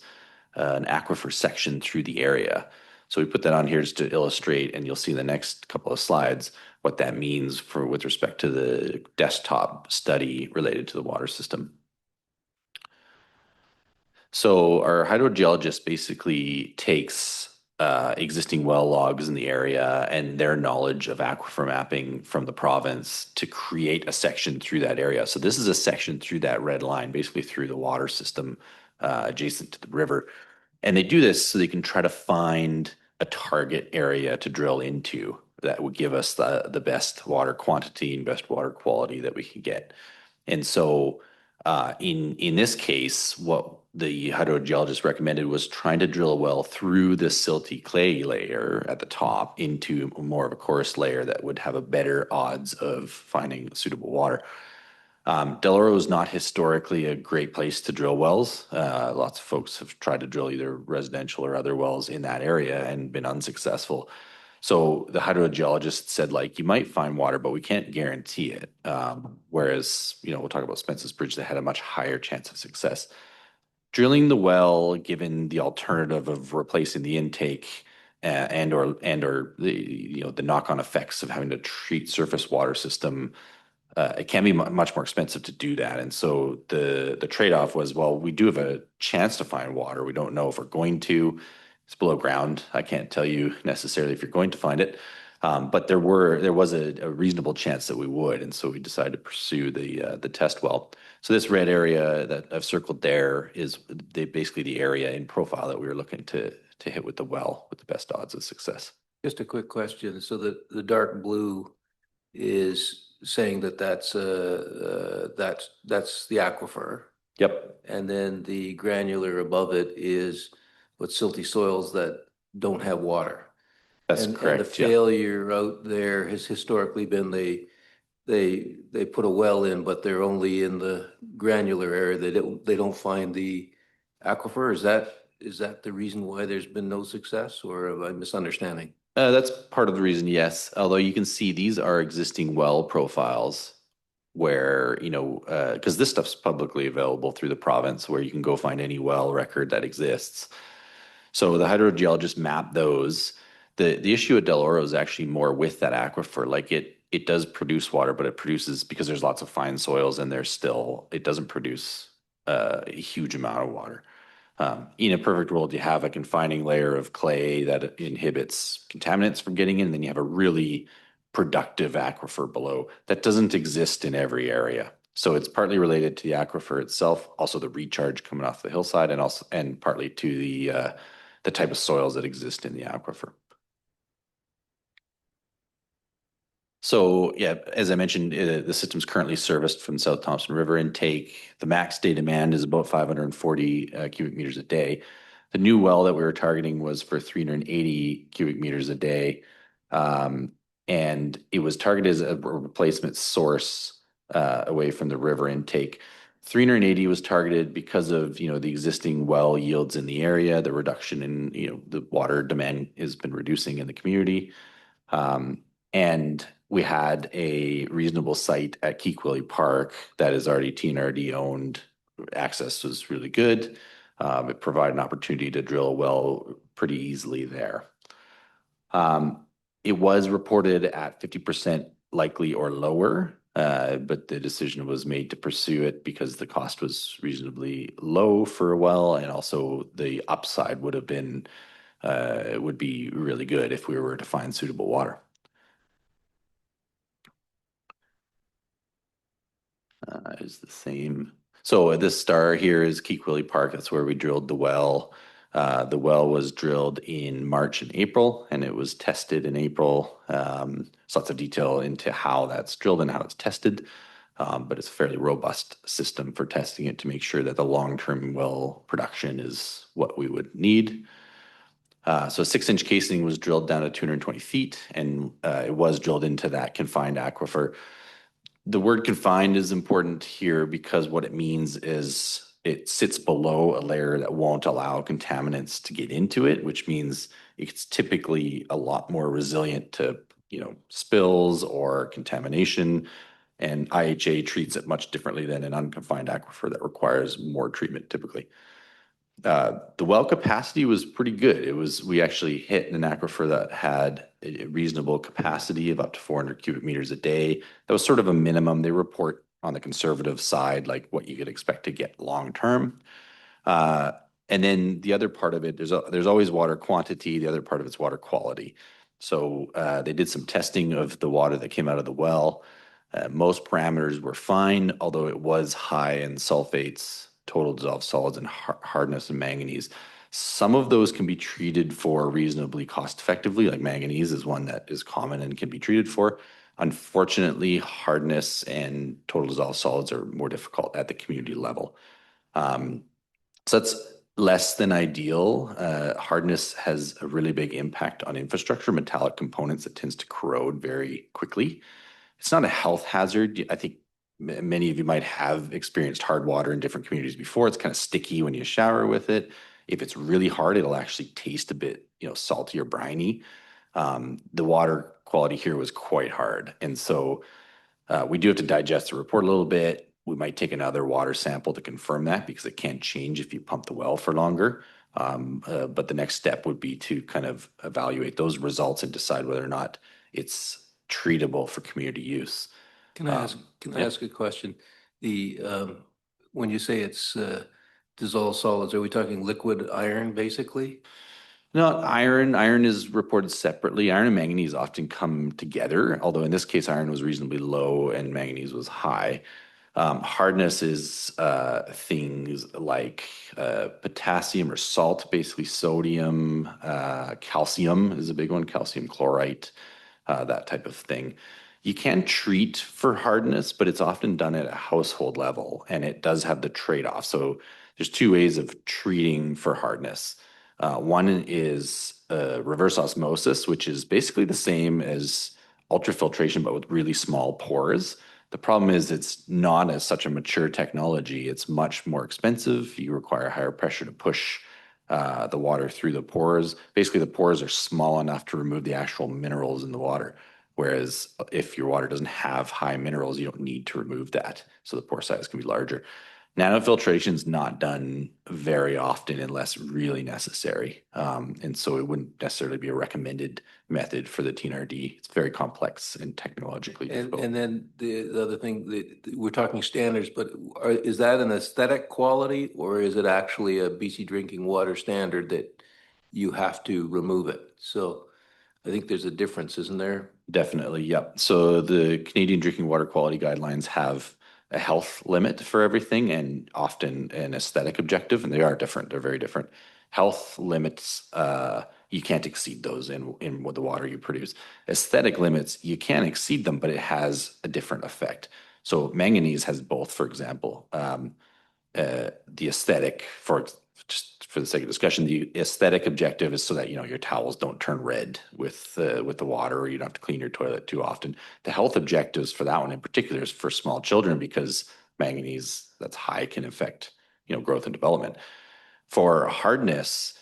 an aquifer section through the area. So we put that on here just to illustrate, and you'll see in the next couple of slides what that means with respect to the desktop study related to the water system. So our hydrogeologist basically takes existing well logs in the area and their knowledge of aquifer mapping from the province to create a section through that area. So this is a section through that red line, basically through the water system adjacent to the river. And they do this so they can try to find a target area to drill into that would give us the best water quantity and best water quality that we can get. And so in this case, what the hydrogeologist recommended was trying to drill a well through the silty clay layer at the top into more of a coarse layer that would have a better odds of finding suitable water. Del Oro is not historically a great place to drill wells. Lots of folks have tried to drill either residential or other wells in that area and been unsuccessful. So the hydrogeologist said, you might find water, but we can't guarantee it. Whereas, we'll talk about Spence's Bridge that had a much higher chance of success. Drilling the well, given the alternative of replacing the intake and or the knock-on effects of having to treat surface water system, it can be much more expensive to do that. And so the trade-off was, well, we do have a chance to find water. We don't know if we're going to. It's below ground. I can't tell you necessarily if you're going to find it. But there was a reasonable chance that we would, and so we decided to pursue the test well. So this red area that I've circled there is basically the area in profile that we were looking to hit with the well with the best odds of success. Just a quick question. So the dark blue is saying that's the aquifer. Yep. And then the granular above it is what silty soils that don't have water. That's And correct. the failure out there has historically been they put a well in, but they're only in the granular area. They don't find the aquifer. Is that the reason why there's been no success, or am I misunderstanding? That's part of the reason, yes. Although you can see these are existing well profiles where, because this stuff's publicly available through the province where you can go find any well record that exists. So the hydrogeologist mapped those. The issue at Del Oro is actually more with that aquifer. It does produce water, but it produces, because there's lots of fine soils and it doesn't produce a huge amount of water. In a perfect world, you have a confining layer of clay that inhibits contaminants from getting in, and then you have a really productive aquifer below. That doesn't exist in every area. So it's partly related to the aquifer itself, also the recharge coming off the hillside, and partly to the type of soils that exist in the aquifer. So yeah, as I mentioned, the system's currently serviced from South Thompson River intake. The max day demand is about 540 cubic meters a day. The new well that we were targeting was for 380 cubic meters a day. And it was targeted as a replacement source away from the river intake. 380 was targeted because of, the existing well yields in the area, the reduction in, the water demand has been reducing in the community. And we had a reasonable site at Keekwillie Park that is already TNRD owned. Access was really good. It provided an opportunity to drill a well pretty easily there. It was reported at 50% likely or lower, but the decision was made to pursue it because the cost was reasonably low for a well, and also the upside would be really good if we were to find suitable water. Is the same. So this star here is Keekwillie Park. That's where we drilled the well. The well was drilled in March and April, and it was tested in April. Lots of detail into how that's drilled and how it's tested, but it's a fairly robust system for testing it to make sure that the long-term well production is what we would need. So a 6-inch casing was drilled down to 220 feet, and it was drilled into that confined aquifer. The word confined is important here because what it means is it sits below a layer that won't allow contaminants to get into it, which means it's typically a lot more resilient to, spills or contamination. And IHA treats it much differently than an unconfined aquifer that requires more treatment typically. The well capacity was pretty good. We actually hit an aquifer that had a reasonable capacity of up to 400 cubic meters a day. That was sort of a minimum. They report on the conservative side, like what you could expect to get long term. And then the other part of it, there's always water quantity. The other part of it's water quality. So they did some testing of the water that came out of the well. Most parameters were fine, although it was high in sulfates, total dissolved solids, and hardness and manganese. Some of those can be treated for reasonably cost effectively, like manganese is one that is common and can be treated for. Unfortunately, hardness and total dissolved solids are more difficult at the community level. So that's less than ideal. Hardness has a really big impact on infrastructure, metallic components that tends to corrode very quickly. It's not a health hazard. I think many of you might have experienced hard water in different communities before. It's kind of sticky when you shower with it. If it's really hard, it'll actually taste a bit, salty or briny. The water quality here was quite hard. And so we do have to digest the report a little bit. We might take another water sample to confirm that because it can't change if you pump the well for longer. But the next step would be to kind of evaluate those results and decide whether or not it's treatable for community use. Can I ask a question? When you say it's dissolved solids, are we talking liquid iron basically? No, iron. Iron is reported separately. Iron and manganese often come together, although in this case, iron was reasonably low and manganese was high. Hardness is things like potassium or salt, basically sodium, calcium is a big one, calcium chlorite, that type of thing. You can treat for hardness, but it's often done at a household level, and it does have the trade-off. So there's two ways of treating for hardness. One is reverse osmosis, which is basically the same as ultrafiltration, but with really small pores. The problem is it's not as such a mature technology. It's much more expensive. You require higher pressure to push the water through the pores. Basically, the pores are small enough to remove the actual minerals in the water. Whereas if your water doesn't have high minerals, you don't need to remove that. So the pore size can be larger. Nanofiltration is not done very often unless really necessary. And so it wouldn't necessarily be a recommended method for the TNRD. It's very complex and technologically difficult. And then the other thing, we're talking standards, but is that an aesthetic quality or is it actually a BC drinking water standard that you have to remove it? So I think there's a difference, isn't there? Definitely, yep. So the Canadian Drinking Water Quality Guidelines have a health limit for everything and often an aesthetic objective, and they are different. They're very different. Health limits, you can't exceed those in the water you produce. Aesthetic limits, you can exceed them, but it has a different effect. So manganese has both, for example. The aesthetic, for just for the sake of discussion, the aesthetic objective is so that, you know, your towels don't turn red with the water, or you don't have to clean your toilet too often. The health objectives for that one in particular is for small children, because manganese that's high can affect, you know, growth and development. For hardness,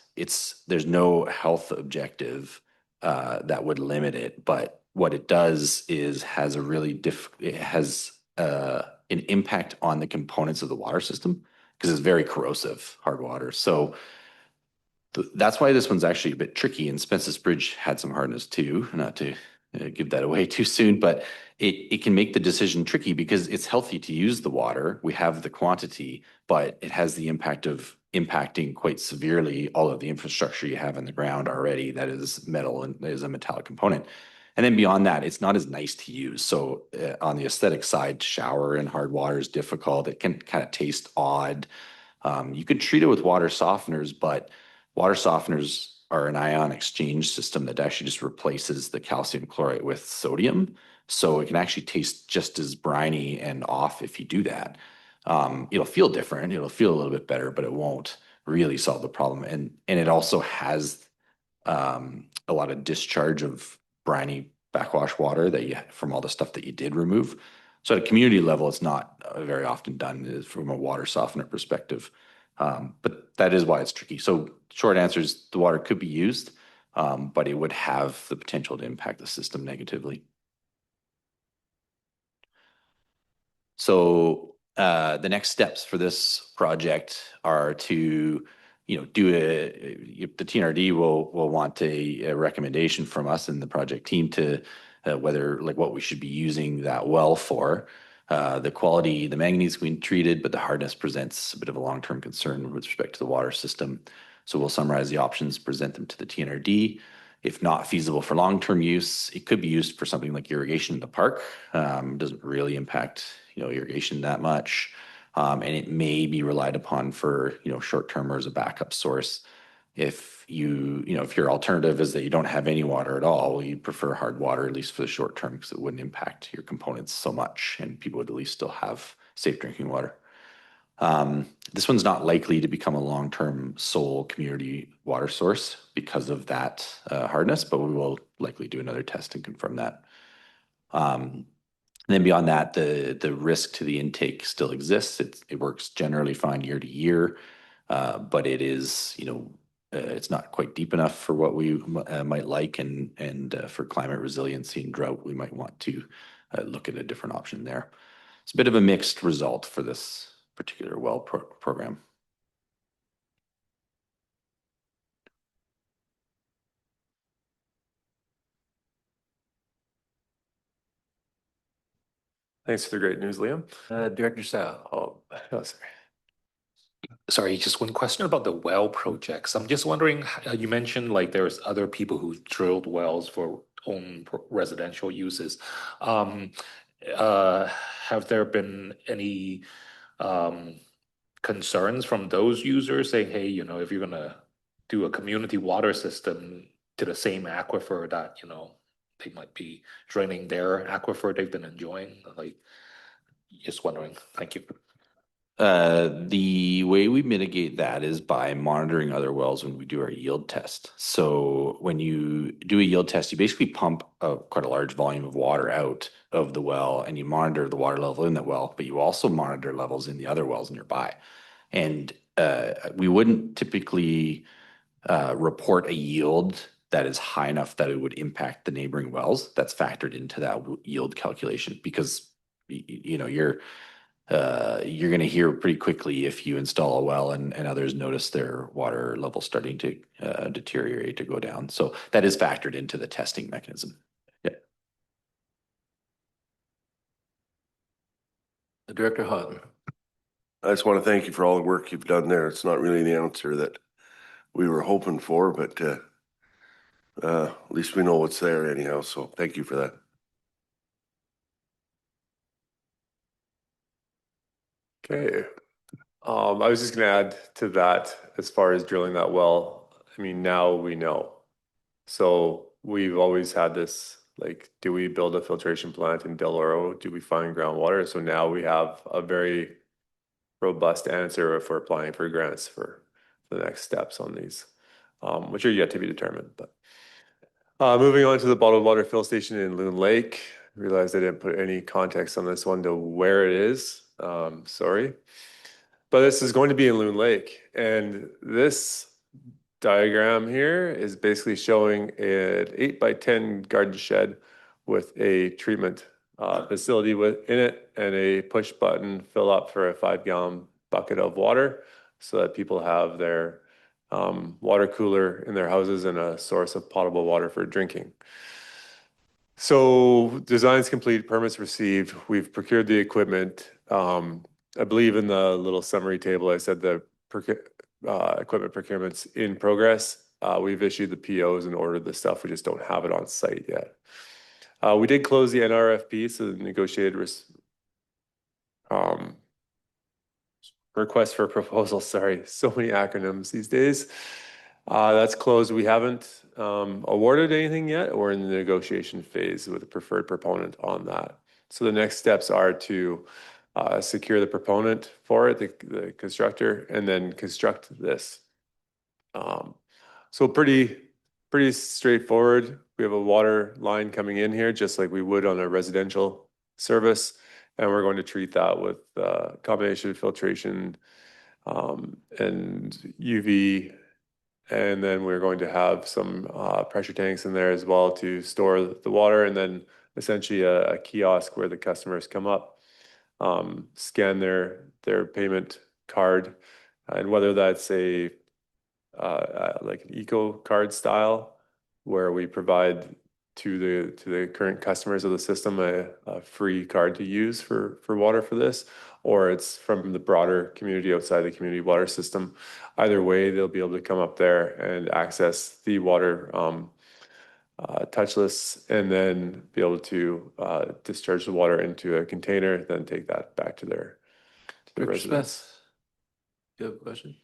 there's no health objective that would limit it, but what it does is has a really it has an impact on the components of the water system, because it's very corrosive, hard water. So that's why this one's actually a bit tricky. And Spence's Bridge had some hardness too, not to give that away too soon, but it can make the decision tricky because it's healthy to use the water. We have the quantity, but it has the impact of impacting quite severely all of the infrastructure you have in the ground already that is metal and is a metallic component. And then beyond that, it's not as nice to use. So on the aesthetic side, to shower in hard water is difficult. It can kind of taste odd. You could treat it with water softeners, but water softeners are an ion exchange system that actually just replaces the calcium chloride with sodium. So it can actually taste just as briny and off if you do that. It'll feel different. It'll feel a little bit better, but it won't really solve the problem. And it also has a lot of discharge of briny backwash water that you from all the stuff that you did remove. So at a community level, it's not very often done from a water softener perspective. But that is why it's tricky. So short answer is the water could be used, but it would have the potential to impact the system negatively. So the next steps for this project are to, you know, the TNRD will want a recommendation from us and the project team to whether, like, what we should be using that well for. The quality, the manganese has been treated, but the hardness presents a bit of a long-term concern with respect to the water system. So we'll summarize the options, present them to the TNRD. If not feasible for long-term use, it could be used for something like irrigation in the park. Doesn't really impact, you know, irrigation that much. And it may be relied upon for, you know, short-term or as a backup source. If if your alternative is that you don't have any water at all, you prefer hard water, at least for the short term, because it wouldn't impact your components so much and people would at least still have safe drinking water. This one's not likely to become a long-term sole community water source because of that hardness, but we will likely do another test and confirm that. And then beyond that, the risk to the intake still exists. It works generally fine year to year, but it is, you know, it's not quite deep enough for what we might like, and for climate resiliency and drought, we might want to look at a different option there. It's a bit of a mixed result for this particular well program. Thanks for the great news, Liam. Director Sal. Oh, sorry. Sorry, just one question about the well projects. I'm just wondering, you mentioned like there's other people who drilled wells for own residential uses. Have there been any concerns from those users saying, hey, you know, if you're gonna do a community water system to the same aquifer that, you know, they might be draining their aquifer they've been enjoying? Like, just wondering. Thank you. The way we mitigate that is by monitoring other wells when we do our yield test. So when you do a yield test, you basically pump quite a large volume of water out of the well and you monitor the water level in that well, but you also monitor levels in the other wells nearby. And we wouldn't typically report a yield that is high enough that it would impact the neighboring wells. That's factored into that yield calculation because, you know, you're going to hear pretty quickly if you install a well and others notice their water level starting to deteriorate, to go down. So that is factored into the testing mechanism. Yeah. Director Houghton. I just want to thank you for all the work you've done there. It's not really the answer that we were hoping for, but at least we know what's there anyhow. So thank you for that. Okay. I was just going to add to that as far as drilling that well. I mean, now we know. So we've always had this, like, do we build a filtration plant in Del Oro? Do we find groundwater? So now we have a very robust answer if we're applying for grants for the next steps on these, which are yet to be determined. But moving on to the bottled water fill station in Loon Lake. Realized I didn't put any context on this one to where it is. Sorry. But this is going to be in Loon Lake. And this diagram here is basically showing an 8x10 garden shed with a treatment facility in it and a push button fill up for a 5-gallon bucket of water so that people have their water cooler in their houses and a source of potable water for drinking. So designs complete, permits received. We've procured the equipment. I believe in the little summary table, I said the equipment procurement's in progress. We've issued the POs and ordered the stuff. We just don't have it on site yet. We did close the NRFP, so the negotiated request for proposal. Sorry, so many acronyms these days. That's closed. We haven't awarded anything yet. We're in the negotiation phase with a preferred proponent on that. So the next steps are to secure the proponent for it, the constructor, and then construct this. So pretty straightforward. We have a water line coming in here, just like we would on a residential service, and we're going to treat that with combination of filtration and UV. And then we're going to have some pressure tanks in there as well to store the water, and then essentially a kiosk where the customers come up, scan their payment card, and whether that's a like an eco card style, where we provide to the current customers of the system a free card to use for water for this, or it's from the broader community outside the community water system. Either way, they'll be able to come up there and access the water touchless, and then be able to discharge the water into a container, then take that back to their residence. You have a question?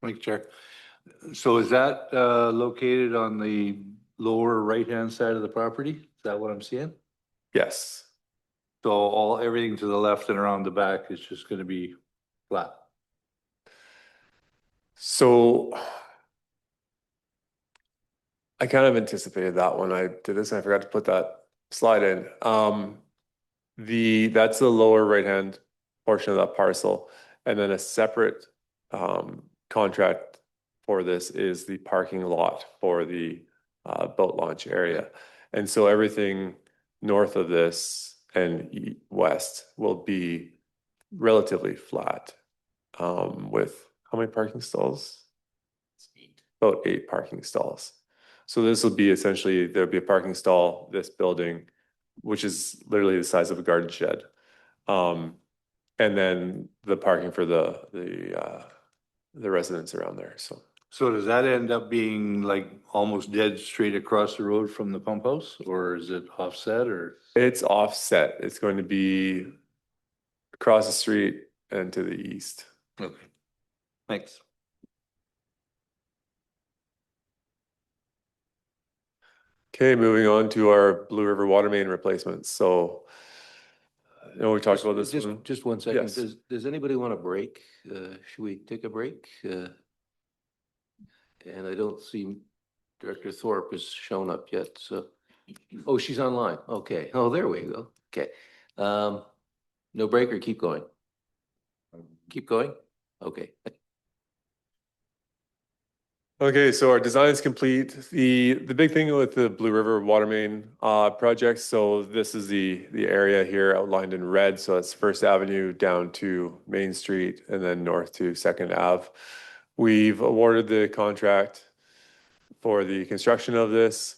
Thank you, Chair. So is that located on the lower right-hand side of the property? Is that what I'm seeing? Yes. So everything to the left and around the back is just going to be flat. So I kind of anticipated that when I did this, and I forgot to put that slide in. That's the lower right-hand portion of that parcel, and then a separate contract for this is the parking lot for the boat launch area. And so everything north of this and west will be relatively flat, with how many parking stalls? About 8 parking stalls. So this will be essentially, there'll be a parking stall, this building, which is literally the size of a garden shed. And then the parking for the residents around there. So does that end up being like almost dead straight across the road from the pump house, or is it offset, or? It's offset. It's going to be across the street and to the east. Okay, thanks. Okay, moving on to our Blue River water main replacements. So, we talked about this. Just 1 second. Yes. Does anybody want a break? Should we take a break? And I don't see Director Thorpe has shown up yet, so. Oh, she's online. Okay. Oh, there we go. Okay. No break or keep going? Keep going? Okay. Okay, so our design is complete. The big thing with the Blue River water main project, so this is the area here outlined in red. So it's First Avenue down to Main Street and then north to Second Ave. We've awarded the contract for the construction of this,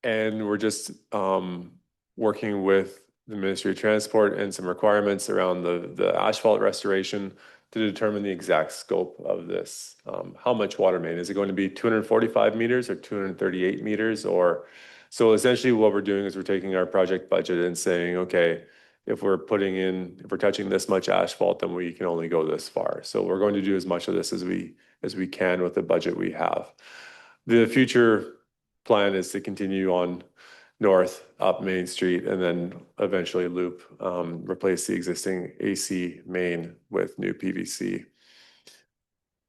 and we're just working with the Ministry of Transport and some requirements around the asphalt restoration to determine the exact scope of this. How much water main? Is it going to be 245 meters or 238 meters? Or so essentially what we're doing is we're taking our project budget and saying, okay, if we're touching this much asphalt, then we can only go this far. So we're going to do as much of this as we can with the budget we have. The future plan is to continue on north up Main Street and then eventually loop, replace the existing AC main with new PVC.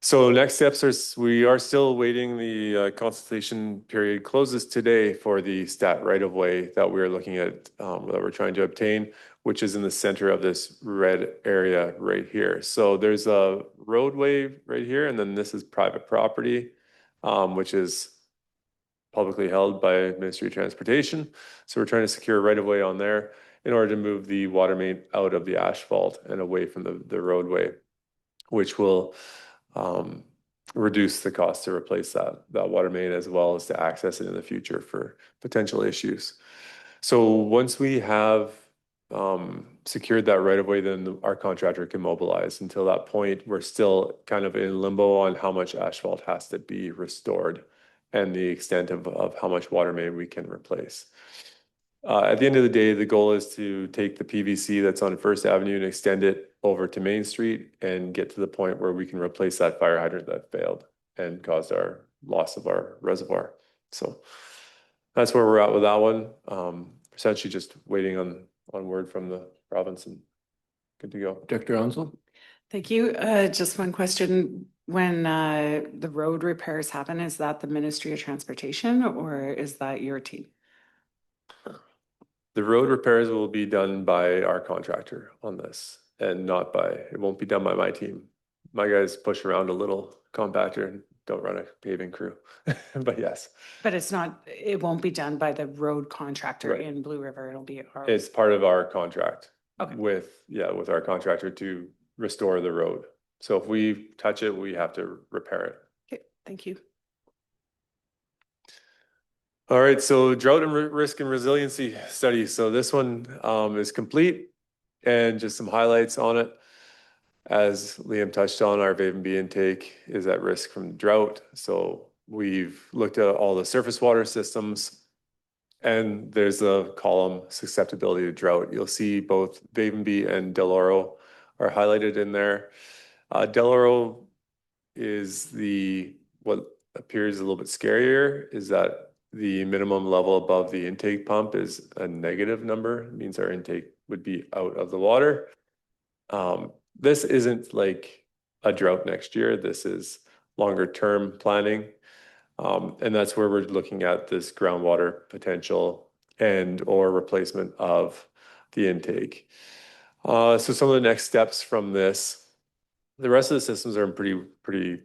So next steps are, we are still waiting. The consultation period closes today for the stat right-of-way that we're looking at, that we're trying to obtain, which is in the center of this red area right here. So there's a roadway right here, and then this is private property, which is publicly held by Ministry of Transportation. So we're trying to secure right-of-way on there in order to move the water main out of the asphalt and away from the roadway, which will reduce the cost to replace that water main, as well as to access it in the future for potential issues. So once we have secured that right of way, then our contractor can mobilize. Until that point, we're still kind of in limbo on how much asphalt has to be restored and the extent of how much water main we can replace. At the end of the day, the goal is to take the PVC that's on First Avenue and extend it over to Main Street and get to the point where we can replace that fire hydrant that failed and caused our loss of our reservoir. So that's where we're at with that one. Essentially just waiting on word from the province and good to go. Director Ansel? Thank you. Just one question. When the road repairs happen, is that the Ministry of Transportation or is that your team? The road repairs will be done by our contractor on this and it won't be done by my team. My guys push around a little compactor and don't run a paving crew, but yes. But it won't be done by the road contractor Right. in Blue River. It'll be our. It's part of our contract Okay. with our contractor to restore the road. So if we touch it, we have to repair it. Okay, thank you. All right, so drought and risk and resiliency study. So this one is complete and just some highlights on it. As Liam touched on, our Vavenby intake is at risk from drought. So we've looked at all the surface water systems and there's a column susceptibility to drought. You'll see both Vavenby and Del Oro are highlighted in there. Del Oro is what appears a little bit scarier is that the minimum level above the intake pump is a negative number. It means our intake would be out of the water. This isn't like a drought next year. This is longer term planning. And that's where we're looking at this groundwater potential and or replacement of the intake. So some of the next steps from this, the rest of the systems are in pretty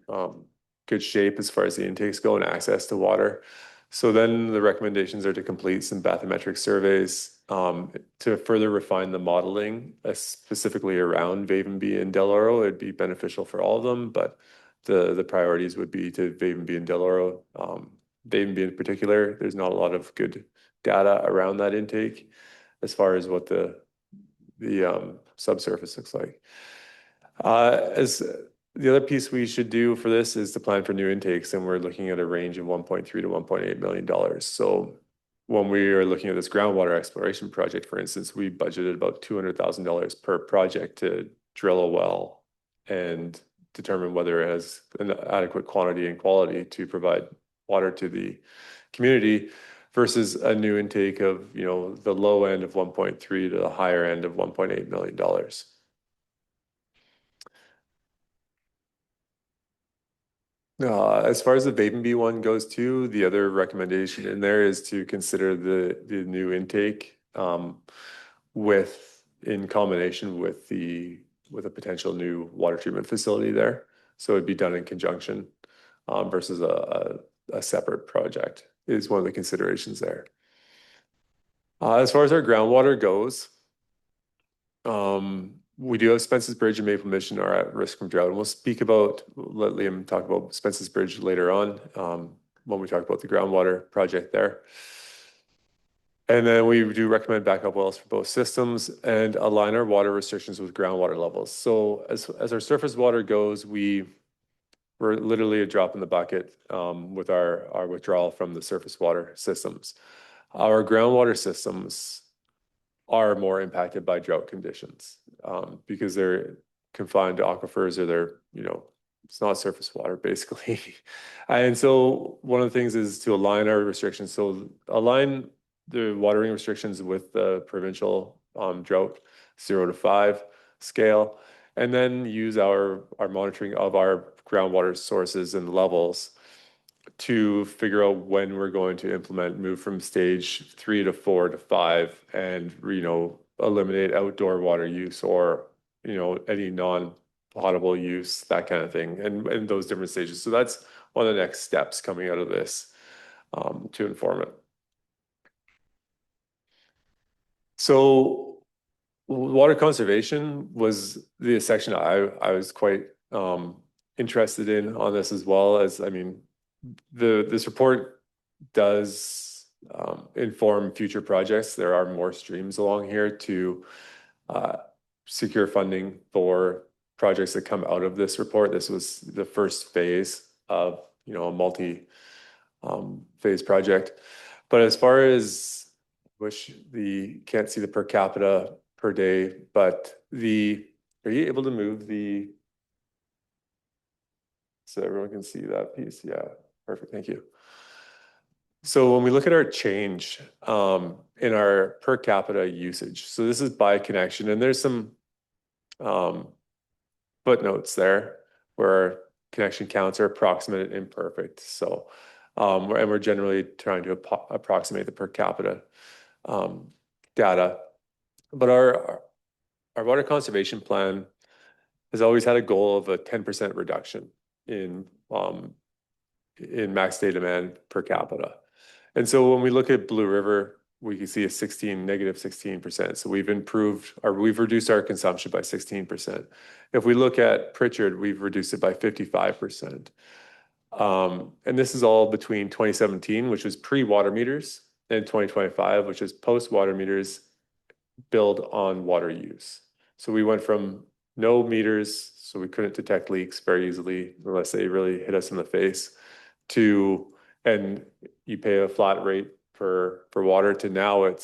good shape as far as the intakes go and access to water. So then the recommendations are to complete some bathymetric surveys to further refine the modeling, specifically around Vavenby and Del Oro. It'd be beneficial for all of them, but the priorities would be to Vavenby and Del Oro. Vavenby in particular, there's not a lot of good data around that intake as far as what the subsurface looks like. As the other piece we should do for this is to plan for new intakes, and we're looking at a range of $1.3 to $1.8 million. So when we are looking at this groundwater exploration project, for instance, we budgeted about $200,000 per project to drill a well and determine whether it has an adequate quantity and quality to provide water to the community versus a new intake of, the low end of 1.3 to the higher end of $1.8 million. As far as the Vavenby one goes too, the other recommendation in there is to consider the new intake in combination with a potential new water treatment facility there. So it'd be done in conjunction versus a separate project is one of the considerations there. As far as our groundwater goes, we do have Spence's Bridge and Maple Mission are at risk from drought. And let Liam talk about Spence's Bridge later on when we talk about the groundwater project there. And then we do recommend backup wells for both systems and align our water restrictions with groundwater levels. So as our surface water goes, we're literally a drop in the bucket with our withdrawal from the surface water systems. Our groundwater systems are more impacted by drought conditions because they're confined to aquifers or it's not surface water basically. And so one of the things is to align our restrictions. So align the watering restrictions with the provincial drought 0 to 5 scale and then use our monitoring of our groundwater sources and levels to figure out when we're going to implement, move from stage 3 to 4 to 5, and eliminate outdoor water use or any non-potable use, that kind of thing, and those different stages. So that's one of the next steps coming out of this to inform it. So water conservation was the section I was quite interested in on this, as well as, I mean, this report does inform future projects. There are more streams along here to secure funding for projects that come out of this report. This was the first phase of a multi phase project. But as far as can't see the per capita per day, but are you able to move so everyone can see that piece? Yeah, perfect, thank you. So when we look at our change in our per capita usage, so this is by connection, and there's some footnotes there where our connection counts are approximate and imperfect. So we're generally trying to approximate the per capita data. But our water conservation plan has always had a goal of a 10% reduction in max day demand per capita. And so when we look at Blue River, we can see negative 16%. So we've reduced our consumption by 16%. If we look at Pritchard, we've reduced it by 55%. And this is all between 2017, which was pre-water meters, and 2025, which is post-water meters build on water use. So we went from no meters, so we couldn't detect leaks very easily unless they really hit us in the face, and you pay a flat rate for water, to now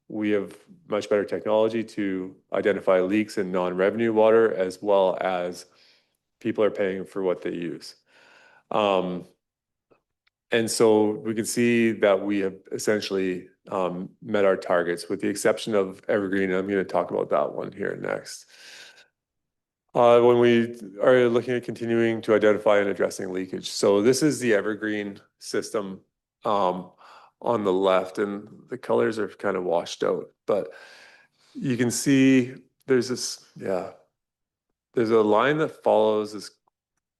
we have much better technology to identify leaks in non-revenue water, as well as people are paying for what they use. And so we can see that we have essentially met our targets, with the exception of Evergreen. I'm going to talk about that one here next. When we are looking at continuing to identify and addressing leakage. So this is the Evergreen system on the left, and the colors are kind of washed out, but you can see there's a line that follows this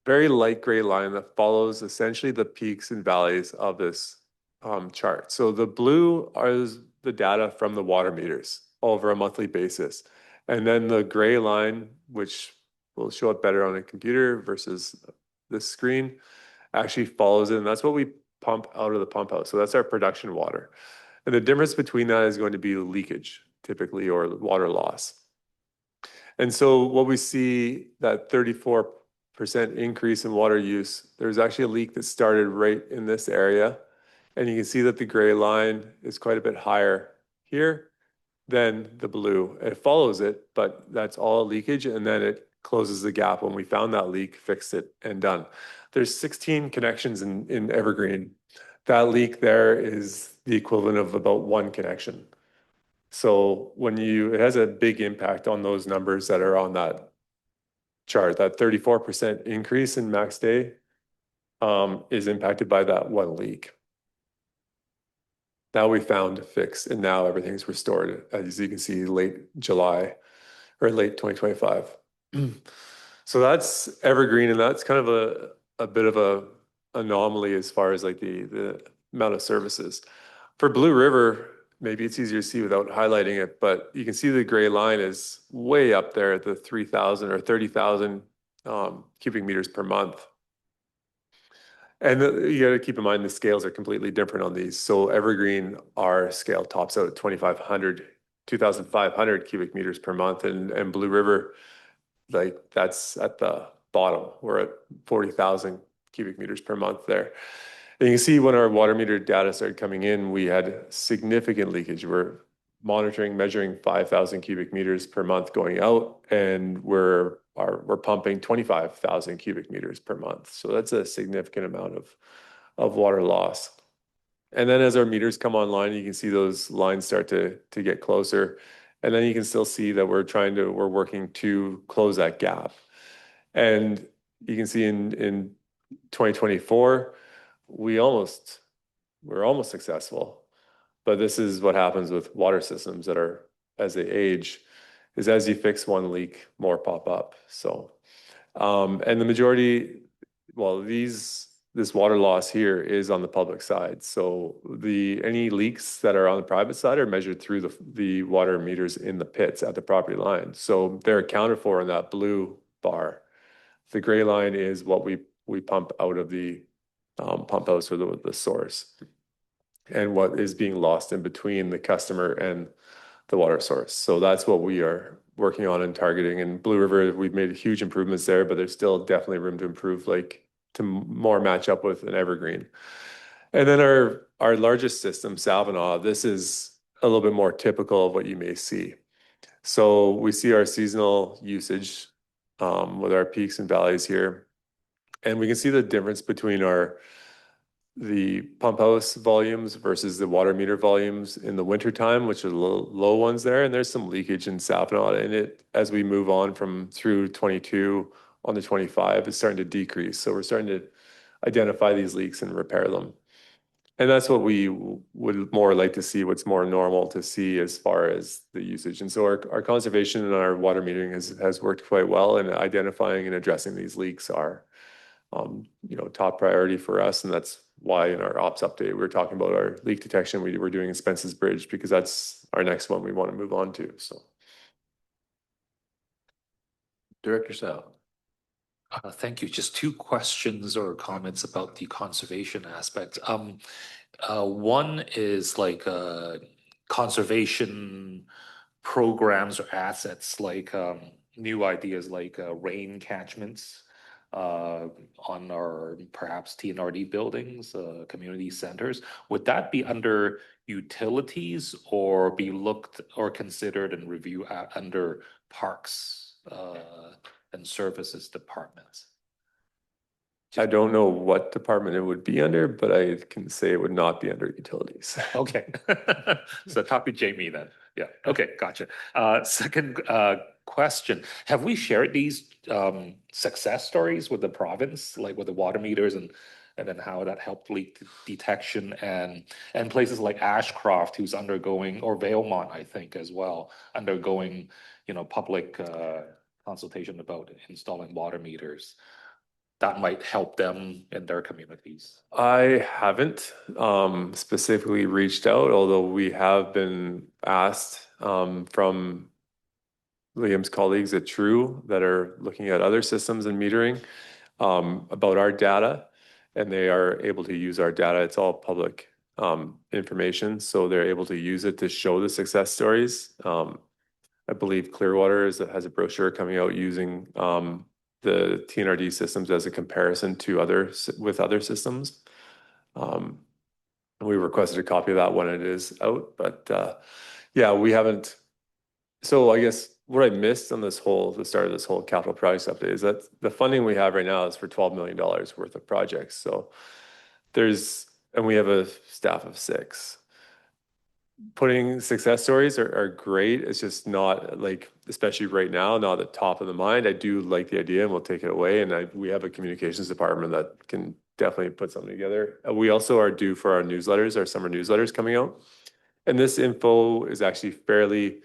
very light gray line that follows essentially the peaks and valleys of this chart. So the blue is the data from the water meters over a monthly basis. And then the gray line, which will show up better on a computer versus this screen, actually follows it. And that's what we pump out of the pump house. So that's our production water. And the difference between that is going to be leakage, typically, or water loss. And so what we see, that 34% increase in water use, there's actually a leak that started right in this area. And you can see that the gray line is quite a bit higher here than the blue. It follows it, but that's all leakage. And then it closes the gap when we found that leak, fixed it, and done. There's 16 connections in Evergreen. That leak there is the equivalent of about one connection. So it has a big impact on those numbers that are on that chart. That 34% increase in max day is impacted by that one leak. Now we found a fix, and now everything's restored, as you can see, late July or late 2025. So that's Evergreen, and that's kind of a bit of a anomaly as far as like the amount of services. For Blue River, maybe it's easier to see without highlighting it, but you can see the gray line is way up there at the 3,000 or 30,000 cubic meters per month. And you got to keep in mind the scales are completely different on these. So Evergreen, our scale tops out at 2,500 cubic meters per month, and Blue River, like that's at the bottom. We're at 40,000 cubic meters per month there. And you can see when our water meter data started coming in, we had significant leakage. We're measuring 5,000 cubic meters per month going out, and we're pumping 25,000 cubic meters per month. So that's a significant amount of water loss. And then as our meters come online, you can see those lines start to get closer. And then you can still see that we're working to close that gap. And you can see in 2024, we're almost successful. But this is what happens with water systems that are, as they age, is as you fix one leak, more pop up. So, and the majority, well, this water loss here is on the public side. So any leaks that are on the private side are measured through the water meters in the pits at the property line. So they're accounted for in that blue bar. The gray line is what we pump out of the pump house or the source, and what is being lost in between the customer and the water source. So that's what we are working on and targeting. In Blue River, we've made huge improvements there, but there's still definitely room to improve, like to more match up with an Evergreen. And then our largest system, Savanaugh, this is a little bit more typical of what you may see. So we see our seasonal usage with our peaks and valleys here. And we can see the difference between the pump house volumes versus the water meter volumes in the wintertime, which are the low ones there. And there's some leakage in Savanaugh in it as we move on through 22 on the 25, it's starting to decrease. So we're starting to identify these leaks and repair them. And that's what we would more like to see, what's more normal to see as far as the usage. And so our conservation and our water metering has worked quite well, and identifying and addressing these leaks are top priority for us. And that's why in our ops update, we were talking about our leak detection. We were doing Spence's Bridge because that's our next one we want to move on to. So, Director Sal. Thank you. Just two questions or comments about the conservation aspect. One is like conservation programs or assets, like new ideas like rain catchments on our perhaps TNRD buildings, community centers. Would that be under utilities or be looked or considered and reviewed under parks and services departments? I don't know what department it would be under, but I can say it would not be under utilities. Okay. So talk to Jamie then. Yeah. Okay. Gotcha. Second question. Have we shared these success stories with the province, like with the water meters and then how that helped leak detection and places like Ashcroft, who's undergoing, or Valemont, I think as well, undergoing, public consultation about installing water meters that might help them in their communities? I haven't specifically reached out, although we have been asked from Liam's colleagues at True that are looking at other systems and metering about our data, and they are able to use our data. It's all public information, so they're able to use it to show the success stories. I believe Clearwater has a brochure coming out using the TNRD systems as a comparison to other systems. We requested a copy of that when it is out, but yeah, we haven't. So I guess what I missed on the start of this whole capital projects update is that the funding we have right now is for $12 million worth of projects. So and we have a staff of 6. Putting success stories are great. It's just not, like, especially right now, not at the top of the mind. I do like the idea and we'll take it away. And we have a communications department that can definitely put something together. We also are due for our newsletters, our summer newsletters coming out. And this info is actually fairly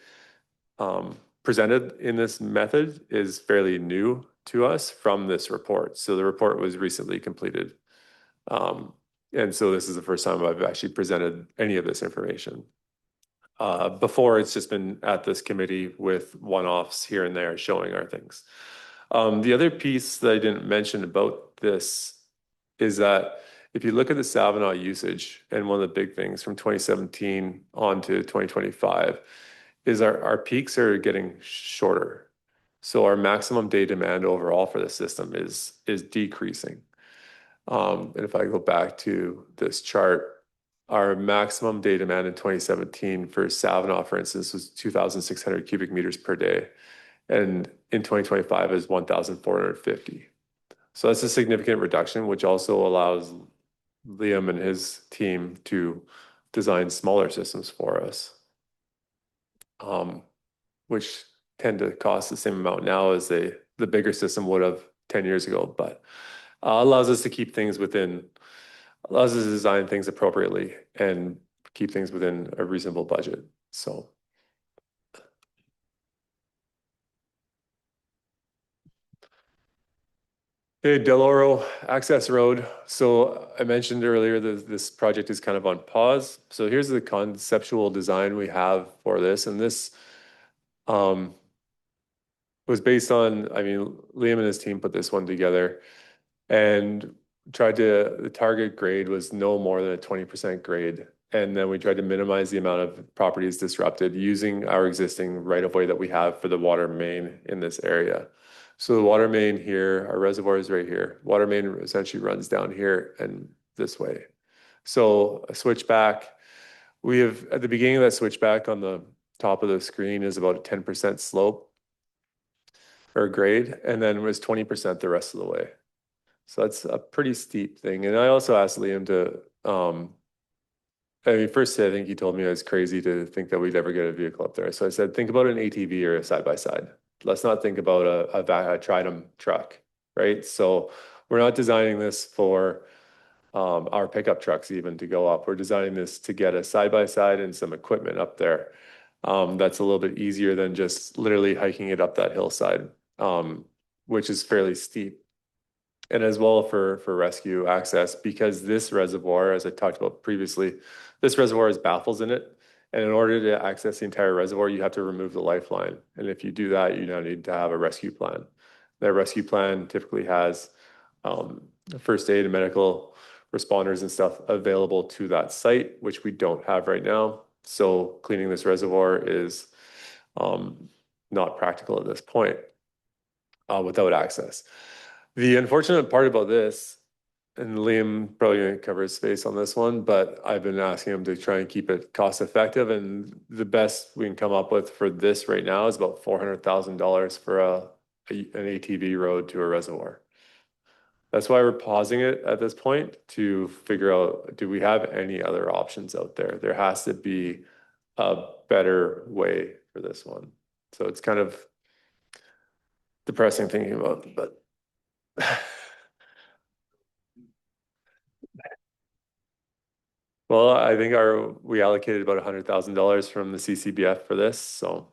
presented in this method is fairly new to us from this report. So the report was recently completed. And so this is the first time I've actually presented any of this information. Before, it's just been at this committee with one-offs here and there showing our things. The other piece that I didn't mention about this is that if you look at the Savanaugh usage, and one of the big things from 2017 on to 2025 is our peaks are getting shorter. So our maximum day demand overall for the system is decreasing. And if I go back to this chart, our maximum day demand in 2017 for Savanaugh, for instance, was 2,600 cubic meters per day. And in 2025 is 1,450. So that's a significant reduction, which also allows Liam and his team to design smaller systems for us. which tend to cost the same amount now as the bigger system would have 10 years ago, but allows us to keep things within, allows us to design things appropriately and keep things within a reasonable budget. So. Okay, Del Oro Access Road. So I mentioned earlier that this project is kind of on pause. So here's the conceptual design we have for this. And this was based on, I mean, Liam and his team put this one together and the target grade was no more than a 20% grade. And then we tried to minimize the amount of properties disrupted using our existing right-of-way that we have for the water main in this area. So the water main here, our reservoir is right here. Water main essentially runs down here and this way. So a switchback, we have at the beginning of that switchback on the top of the screen is about a 10% slope or grade, and then it was 20% the rest of the way. So that's a pretty steep thing. And I also asked Liam to, I mean, first I think he told me I was crazy to think that we'd ever get a vehicle up there. So I said, think about an ATV or a side-by-side. Let's not think about a Tridem truck, right? So we're not designing this for our pickup trucks even to go up. We're designing this to get a side-by-side and some equipment up there. That's a little bit easier than just literally hiking it up that hillside, which is fairly steep. And as well for rescue access, because this reservoir, as I talked about previously, this reservoir has baffles in it. And in order to access the entire reservoir, you have to remove the lifeline. And if you do that, you now need to have a rescue plan. That rescue plan typically has first aid and medical responders and stuff available to that site, which we don't have right now. So cleaning this reservoir is not practical at this point without access. The unfortunate part about this, and Liam probably going to cover his space on this one, but I've been asking him to try and keep it cost effective. And the best we can come up with for this right now is about $400,000 for an ATV road to a reservoir. That's why we're pausing it at this point to figure out, do we have any other options out there? There has to be a better way for this one. So it's kind of depressing thinking about, but well, I think we allocated about $100,000 from the CCBF for this, so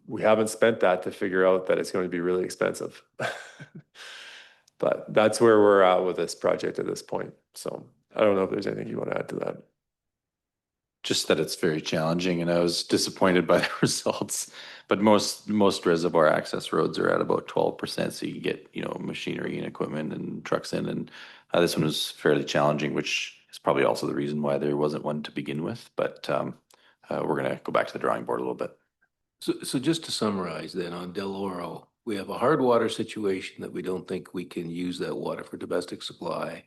we haven't spent that to figure out that it's going to be really expensive. But that's where we're at with this project at this point. So I don't know if there's anything you want to add to that. Just that it's very challenging, and I was disappointed by the results. But most reservoir access roads are at about 12%, so you can get, you know, machinery and equipment and trucks in. And this one was fairly challenging, which is probably also the reason why there wasn't one to begin with. But we're gonna go back to the drawing board a little bit. So just to summarize then on Del Oro, we have a hard water situation that we don't think we can use that water for domestic supply.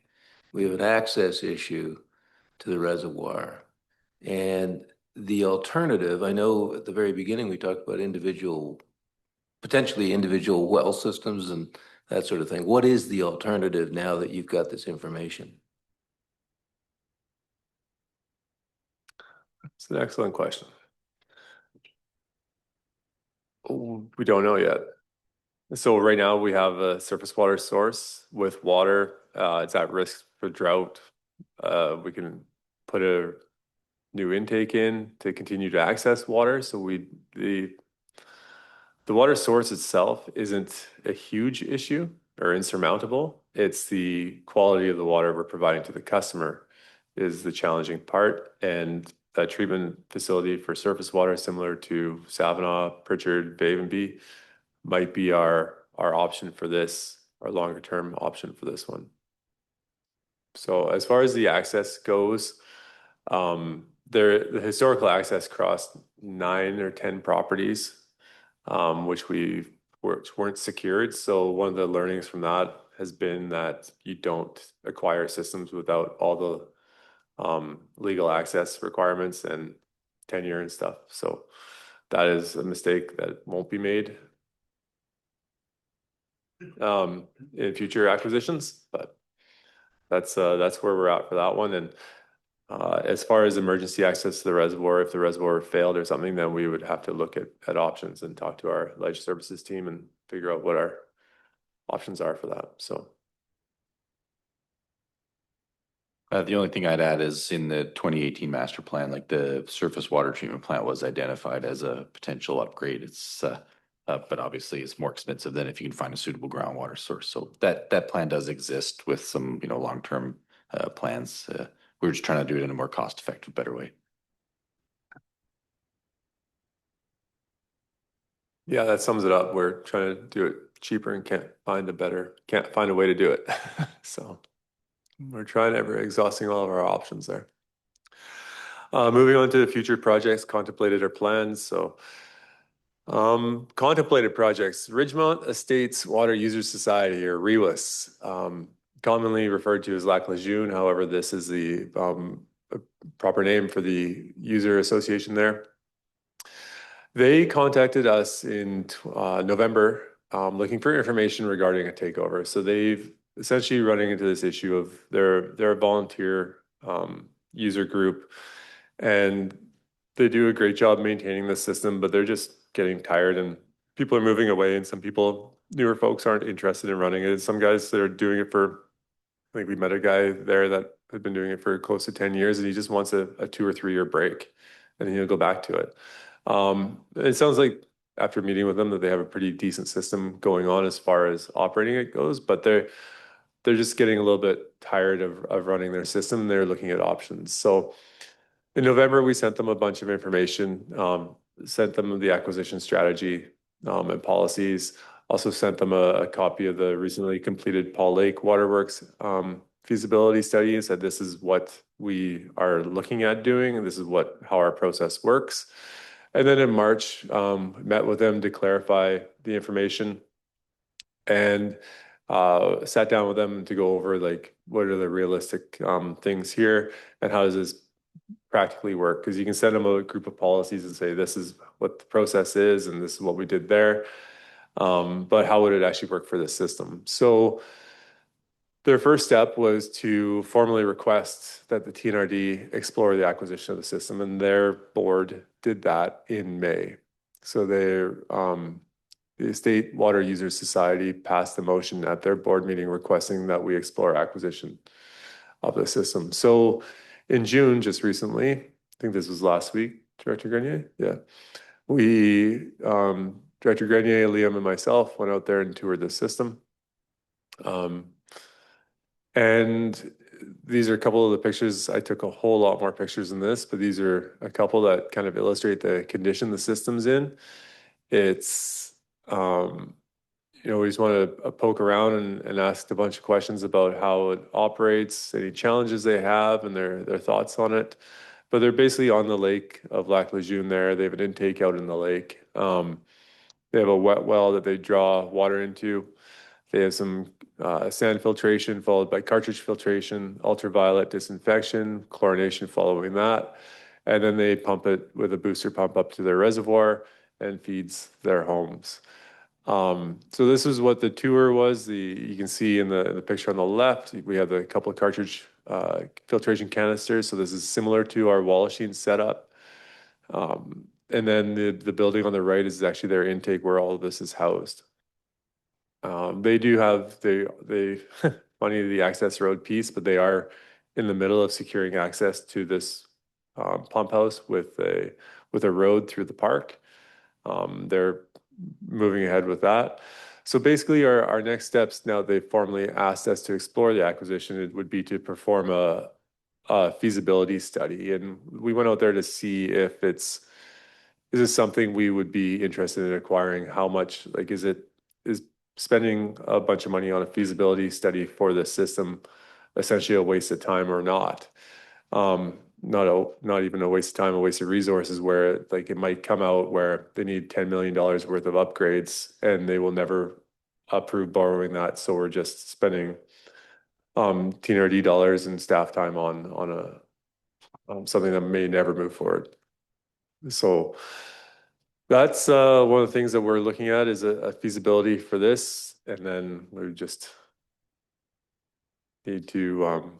We have an access issue to the reservoir. And the alternative, I know at the very beginning, we talked about potentially individual well systems and that sort of thing. What is the alternative now that you've got this information? It's an excellent question. We don't know yet. So right now we have a surface water source with water. It's at risk for drought. We can put a new intake in to continue to access water. So the water source itself isn't a huge issue or insurmountable. It's the quality of the water we're providing to the customer is the challenging part. And a treatment facility for surface water similar to Savanaugh, Pritchard, Vavenby might be our option for this, our longer term option for this one. So as far as the access goes, the historical access crossed 9 or 10 properties, which weren't secured. So one of the learnings from that has been that you don't acquire systems without all the legal access requirements and tenure and stuff. So that is a mistake that won't be made in future acquisitions, but that's where we're at for that one. And As far as emergency access to the reservoir, if the reservoir failed or something, then we would have to look at options and talk to our ledge services team and figure out what our options are for that. So. The only thing I'd add is in the 2018 master plan, like the surface water treatment plant was identified as a potential upgrade. It's but obviously it's more expensive than if you can find a suitable groundwater source. So that plan does exist with some, you know, long-term plans. We're just trying to do it in a more cost-effective, better way. Yeah, that sums it up. We're trying to do it cheaper and can't find a way to do it. So we're trying exhausting all of our options there. Moving on to the future projects contemplated or plans. So contemplated projects, Ridgemont Estates Water Users Society, or REWAS, commonly referred to as Lac Lejeune. However, this is the proper name for the user association there. They contacted us in November looking for information regarding a takeover. So they've essentially running into this issue of they're a volunteer user group, and they do a great job maintaining the system, but they're just getting tired and people are moving away, and some people, newer folks, aren't interested in running it. Some guys that are doing it for, I think we met a guy there that had been doing it for close to 10 years, and he just wants a 2 or 3 year break, and then he'll go back to it. It sounds like after meeting with them that they have a pretty decent system going on as far as operating it goes, but they're just getting a little bit tired of running their system, and they're looking at options. So in November, we sent them a bunch of information, sent them the acquisition strategy and policies, also sent them a copy of the recently completed Paul Lake Waterworks feasibility study, and said this is what we are looking at doing, and this is how our process works. And then in March, met with them to clarify the information and sat down with them to go over like what are the realistic things here and how does this practically work, because you can send them a group of policies and say this is what the process is and this is what we did there, but how would it actually work for the system? So their first step was to formally request that the TNRD explore the acquisition of the system, and their board did that in May. So the State Water Users Society passed a motion at their board meeting requesting that we explore acquisition of the system. So in June, just recently, I think this was last week, Director Grenier, yeah, we, Director Grenier, Liam, and myself went out there and toured the system. And these are a couple of the pictures. I took a whole lot more pictures than this, but these are a couple that kind of illustrate the condition the system's in. It's, we just want to poke around and ask a bunch of questions about how it operates, any challenges they have, and their thoughts on it. But they're basically on the lake of Lac Lejeune there. They have an intake out in the lake. They have a wet well that they draw water into. They have some sand filtration followed by cartridge filtration, ultraviolet disinfection, chlorination following that. And then they pump it with a booster pump up to their reservoir and feeds their homes. So this is what the tour was. You can see in the picture on the left, we have a couple of cartridge filtration canisters. So this is similar to our Wallachine setup. And then the building on the right is actually their intake where all of this is housed. They do have funny, the access road piece, but they are in the middle of securing access to this pump house with a road through the park. They're moving ahead with that. So basically our next steps, now they've formally asked us to explore the acquisition, it would be to perform a feasibility study. And we went out there to see if is this something we would be interested in acquiring? How much, like, is spending a bunch of money on a feasibility study for the system essentially a waste of time or not? Not even a waste of time, a waste of resources, where like it might come out where they need $10 million worth of upgrades and they will never approve borrowing that. So we're just spending TNRD dollars and staff time on something that may never move forward. So that's one of the things that we're looking at is a feasibility for this, and then we just need to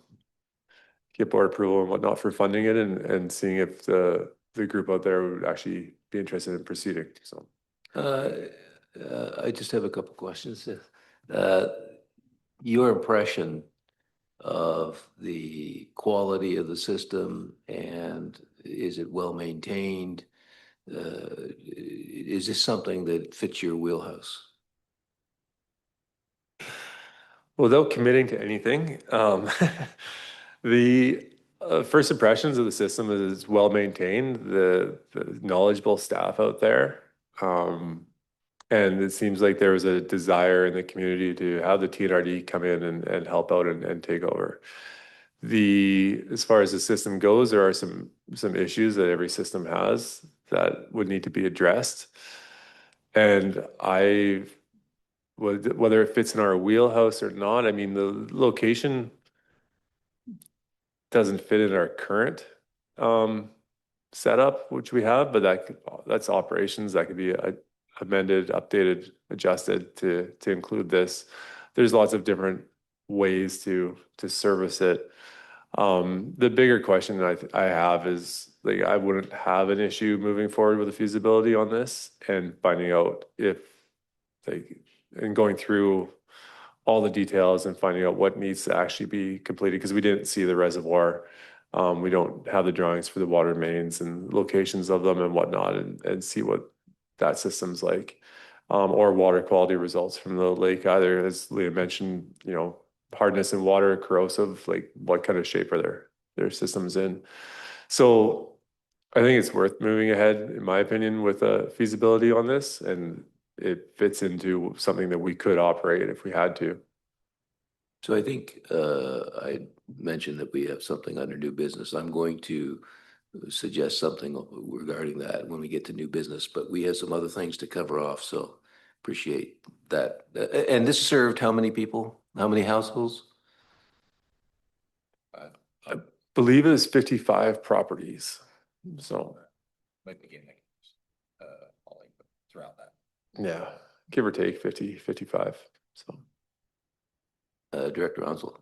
get board approval and whatnot for funding it and seeing if the group out there would actually be interested in proceeding, so. I just have a couple questions. Your impression of the quality of the system and is it well maintained? Is this something that fits your wheelhouse? Without committing to anything, the first impressions of the system is it's well maintained, the knowledgeable staff out there. And it seems like there was a desire in the community to have the TNRD come in and help out and take over. As far as the system goes, there are some issues that every system has that would need to be addressed. And whether it fits in our wheelhouse or not, I mean, the location doesn't fit in our current setup, which we have, but that's operations that could be amended, updated, adjusted to include this. There's lots of different ways to service it. The bigger question I have is, like, I wouldn't have an issue moving forward with the feasibility on this and finding out if, like, and going through all the details and finding out what needs to actually be completed, because we didn't see the reservoir. We don't have the drawings for the water mains and locations of them and whatnot, and see what that system's like, or water quality results from the lake, either, as Leah mentioned, hardness in water, corrosive, like what kind of shape are their systems in. So I think it's worth moving ahead, in my opinion, with a feasibility on this, and it fits into something that we could operate if we had to. So I think I mentioned that we have something under new business. I'm going to suggest something regarding that when we get to new business, but we have some other things to cover off, so appreciate that. And this served how many people? How many households? I believe it was 55 properties, so. Might be getting throughout that. Yeah, give or take 50, 55, so. Director Onsel.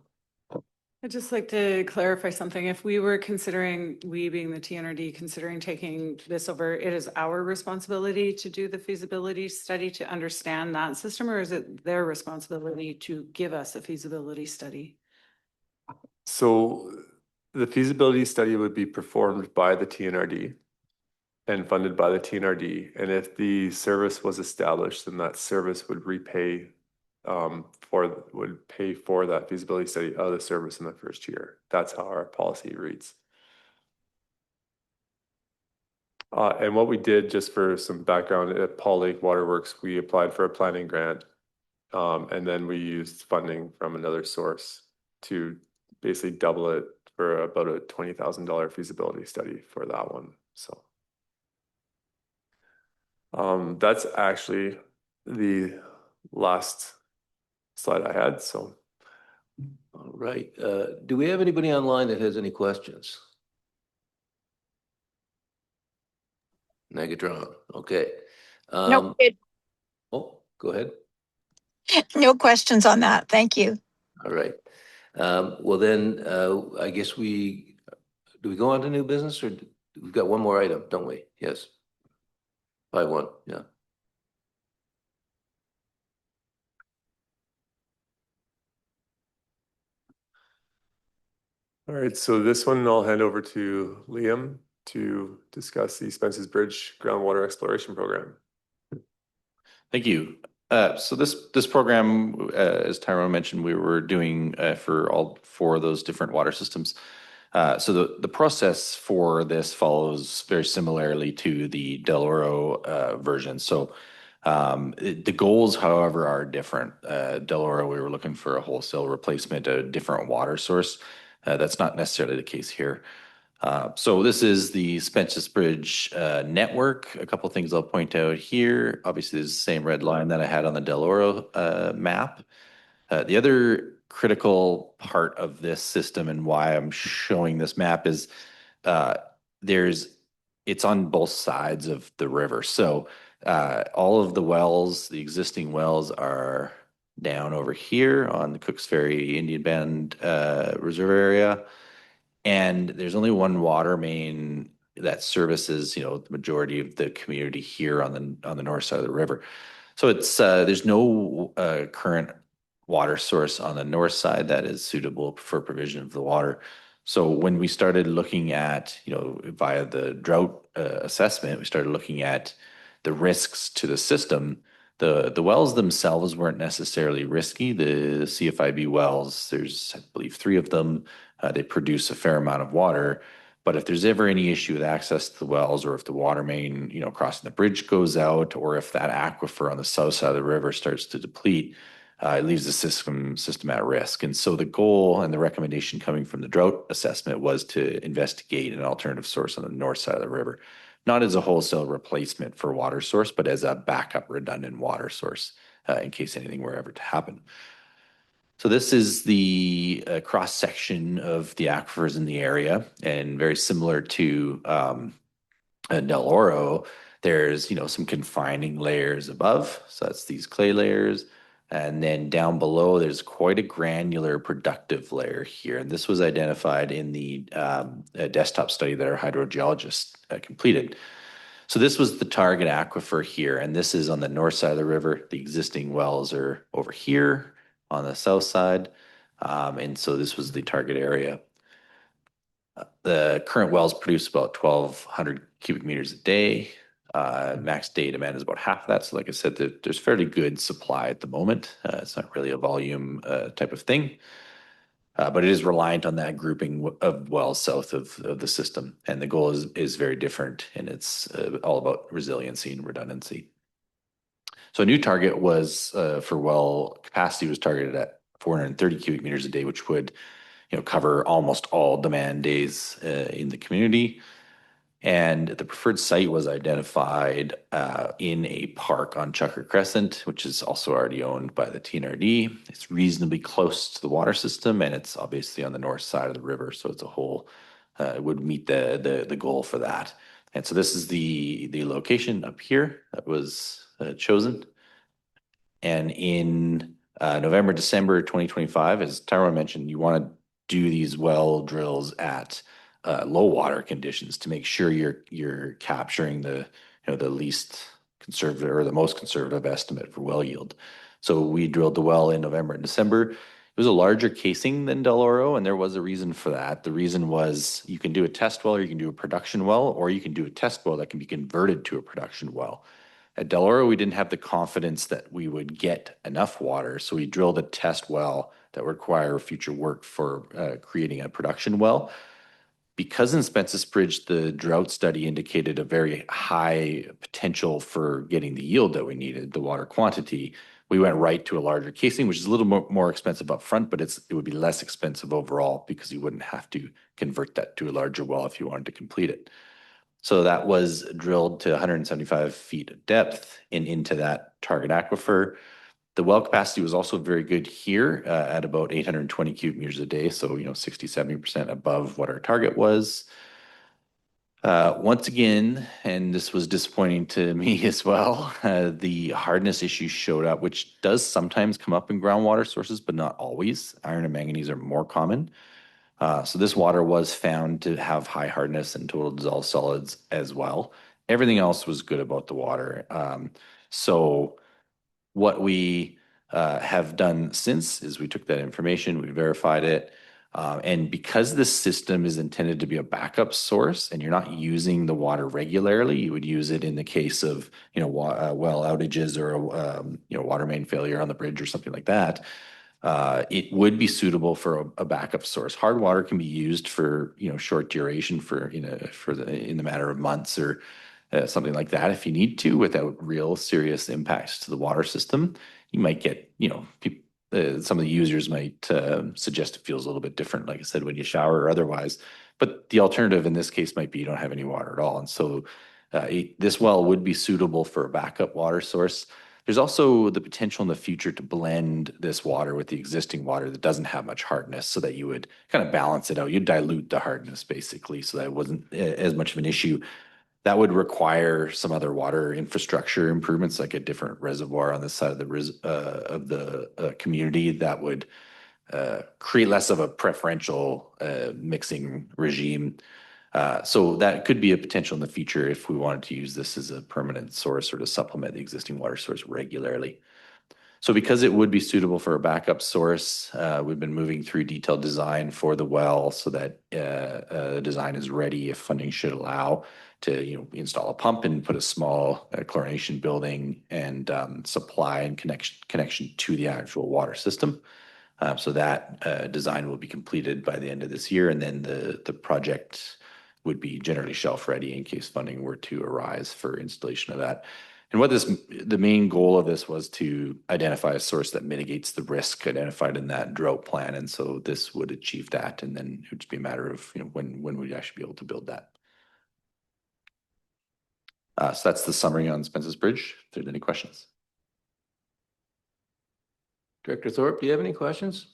I'd just like to clarify something. If we were considering, we being the TNRD, considering taking this over, it is our responsibility to do the feasibility study to understand that system, or is it their responsibility to give us a feasibility study? So the feasibility study would be performed by the TNRD and funded by the TNRD. And if the service was established, then that service would pay for that feasibility study of the service in the first year. That's how our policy reads. And what we did, just for some background, at Paul Lake Waterworks, we applied for a planning grant, and then we used funding from another source to basically double it for about a $20,000 feasibility study for that one. So that's actually the last slide I had. So, All right. Do we have anybody online that has any questions? Negatron. Okay. No, Oh, go ahead. no questions on that. Thank you. All right. Well then, I guess do we go on to new business, or we've got one more item, don't we? Yes. 5-1, yeah. all right, so this one I'll hand over to Liam to discuss the Spence's Bridge groundwater exploration program. Thank you. So this program, as Tyrone mentioned, we were doing for all four of those different water systems. So the process for this follows very similarly to the Del Oro version. So the goals, however, are different. Del Oro, we were looking for a wholesale replacement, a different water source. That's not necessarily the case here. So this is the Spence's Bridge network. A couple things I'll point out here. Obviously, this is the same red line that I had on the Del Oro map. The other critical part of this system and why I'm showing this map is it's on both sides of the river. So all of the wells, the existing wells, are down over here on the Cooks Ferry Indian Band Reserve area. And there's only one water main that services, the majority of the community here on the north side of the river. So it's there's no current water source on the north side that is suitable for provision of the water. So when we started looking at, via the drought assessment, we started looking at the risks to the system. The wells themselves weren't necessarily risky. The CFIB wells, there's, I believe, 3 of them. They produce a fair amount of water. But if there's ever any issue with access to the wells, or if the water main, crossing the bridge goes out, or if that aquifer on the south side of the river starts to deplete, it leaves the system at risk. And so the goal and the recommendation coming from the drought assessment was to investigate an alternative source on the north side of the river, not as a wholesale replacement for water source, but as a backup redundant water source in case anything were ever to happen. So this is the cross section of the aquifers in the area, and very similar to Del Oro, there's some confining layers above. So that's these clay layers. And then down below, there's quite a granular productive layer here. And this was identified in the desktop study that our hydrogeologists completed. So this was the target aquifer here, and this is on the north side of the river. The existing wells are over here on the south side. And so this was the target area. The current wells produce about 1,200 cubic meters a day. Max day demand is about half of that. So like I said, there's fairly good supply at the moment. It's not really a volume type of thing. But it is reliant on that grouping of wells south of the system. And the goal is very different, and it's all about resiliency and redundancy. So a new target was for well capacity was targeted at 430 cubic meters a day, which would cover almost all demand days in the community. And the preferred site was identified in a park on Chucker Crescent, which is also already owned by the TNRD. It's reasonably close to the water system, and it's obviously on the north side of the river, so it's a whole it would meet the goal for that. And so this is the location up here that was chosen. And in November, December 2025, as Tyrone mentioned, you want to do these well drills at low water conditions to make sure you're capturing the least conservative or the most conservative estimate for well yield. So we drilled the well in November and December. It was a larger casing than Del Oro, and there was a reason for that. The reason was you can do a test well, or you can do a production well, or you can do a test well that can be converted to a production well. At Del Oro, we didn't have the confidence that we would get enough water, so we drilled a test well that would require future work for creating a production well. Because in Spence's Bridge, the drought study indicated a very high potential for getting the yield that we needed, the water quantity, we went right to a larger casing, which is a little more expensive up front, but it would be less expensive overall because you wouldn't have to convert that to a larger well if you wanted to complete it. So that was drilled to 175 feet of depth and into that target aquifer. The well capacity was also very good here at about 820 cubic meters a day. So, 60, 70% above what our target was. Once again, and this was disappointing to me as well, the hardness issue showed up, which does sometimes come up in groundwater sources, but not always. Iron and manganese are more common. So this water was found to have high hardness and total dissolved solids as well. Everything else was good about the water. So what we have done since is we took that information, we verified it, and because this system is intended to be a backup source and you're not using the water regularly, you would use it in the case of well outages or water main failure on the bridge or something like that. It would be suitable for a backup source. Hard water can be used for short duration in the matter of months or something like that if you need to, without real serious impacts to the water system. You might get some of the users might suggest it feels a little bit different, like I said, when you shower or otherwise. But the alternative in this case might be you don't have any water at all, and so this well would be suitable for a backup water source. There's also the potential in the future to blend this water with the existing water that doesn't have much hardness, so that you would kind of balance it out. You'd dilute the hardness basically, so that it wasn't as much of an issue. That would require some other water infrastructure improvements, like a different reservoir on this side of the community that would create less of a preferential mixing regime. So that could be a potential in the future if we wanted to use this as a permanent source or to supplement the existing water source regularly. So because it would be suitable for a backup source, we've been moving through detailed design for the well so that design is ready if funding should allow to install a pump and put a small chlorination building and supply and connection to the actual water system. So that design will be completed by the end of this year, and then the project would be generally shelf ready in case funding were to arise for installation of that. And the main goal of this was to identify a source that mitigates the risk identified in that drought plan. And so this would achieve that. And then it would just be a matter of, when we'd actually be able to build that. So that's the summary on Spence's Bridge. If there's any questions. Director Thorpe, do you have any questions?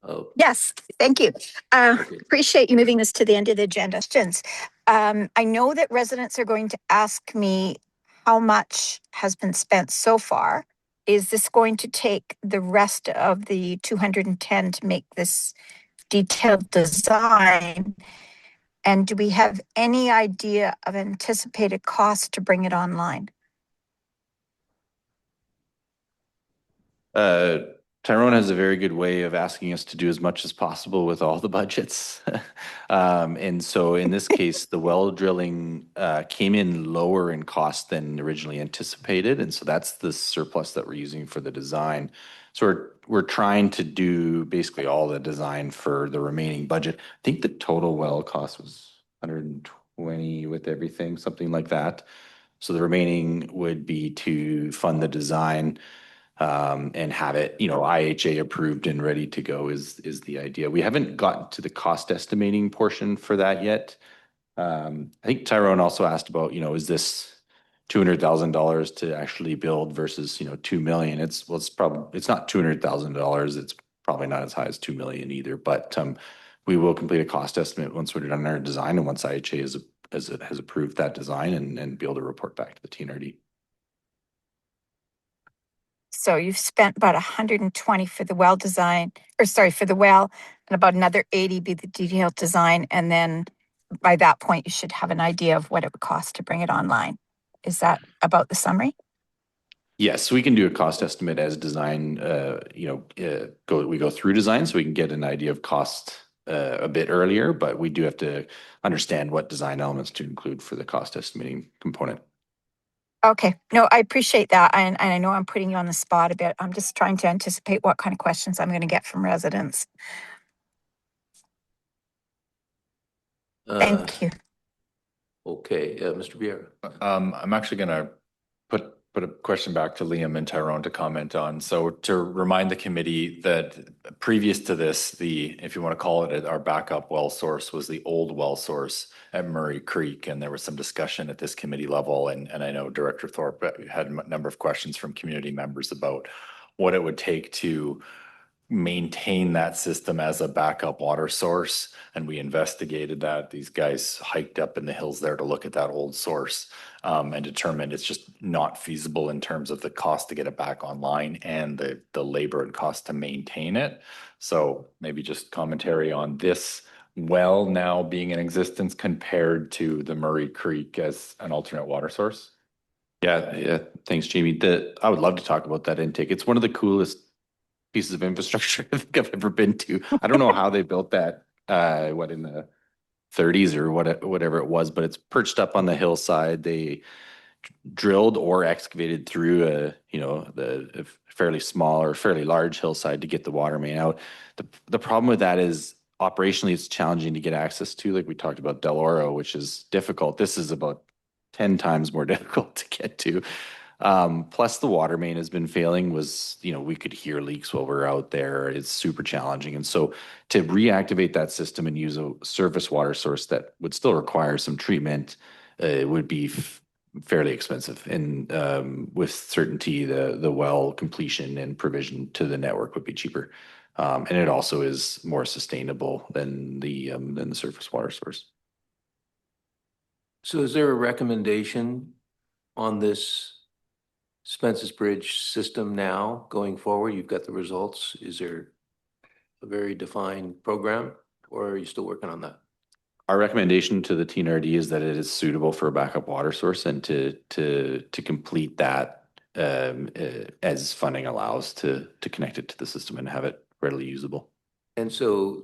Oh, Yes, thank you. okay. Appreciate you moving this to the end of the agenda. Questions. I know that residents are going to ask me how much has been spent so far. Is this going to take the rest of the 210 to make this detailed design? And do we have any idea of anticipated cost to bring it online? Tyrone has a very good way of asking us to do as much as possible with all the budgets. And so in this case, the well drilling came in lower in cost than originally anticipated. And so that's the surplus that we're using for the design. So we're trying to do basically all the design for the remaining budget. I think the total well cost was 120 with everything, something like that. So the remaining would be to fund the design and have it, IHA approved and ready to go is the idea. We haven't gotten to the cost estimating portion for that yet. I think Tyrone also asked about, is this $200,000 to actually build versus, $2 million. It's not $200,000. It's probably not as high as $2 million either, but we will complete a cost estimate once we're done our design and once IHA has approved that design and be able to report back to the TNRD. So you've spent about 120 for the well design, for the well, and about another 80 be the detailed design. And then by that point, you should have an idea of what it would cost to bring it online. Is that about the summary? Yes, we can do a cost estimate as design, we go through design so we can get an idea of cost a bit earlier, but we do have to understand what design elements to include for the cost estimating component. Okay, no, I appreciate that. And I know I'm putting you on the spot a bit. I'm just trying to anticipate what kind of questions I'm going to get from residents. Thank you. Okay, Mr. Vieira. I'm actually going to put a question back to Liam and Tyrone to comment on. So to remind the committee that previous to this, if you want to call it, our backup well source was the old well source at Murray Creek. And there was some discussion at this committee level. And I know Director Thorpe had a number of questions from community members about what it would take to maintain that system as a backup water source. And we investigated that. These guys hiked up in the hills there to look at that old source and determined it's just not feasible in terms of the cost to get it back online and the labor and cost to maintain it. So maybe just commentary on this well now being in existence compared to the Murray Creek as an alternate water source. Yeah. Thanks, Jamie. I would love to talk about that intake. It's one of the coolest pieces of infrastructure I think I've ever been to. I don't know how they built that, in the 30s or whatever it was, but it's perched up on the hillside. They drilled or excavated through a fairly small or fairly large hillside to get the water main out. The problem with that is operationally it's challenging to get access to, like we talked about Del Oro, which is difficult. This is about 10 times more difficult to get to. Plus the water main has been failing. We could hear leaks while we're out there. It's super challenging. And so to reactivate that system and use a surface water source that would still require some treatment, would be fairly expensive. And with certainty, the well completion and provision to the network would be cheaper. And it also is more sustainable than the surface water source. So is there a recommendation on this Spence's Bridge system now going forward? You've got the results. Is there a very defined program, or are you still working on that? Our recommendation to the TNRD is that it is suitable for a backup water source and to complete that as funding allows to connect it to the system and have it readily usable. And so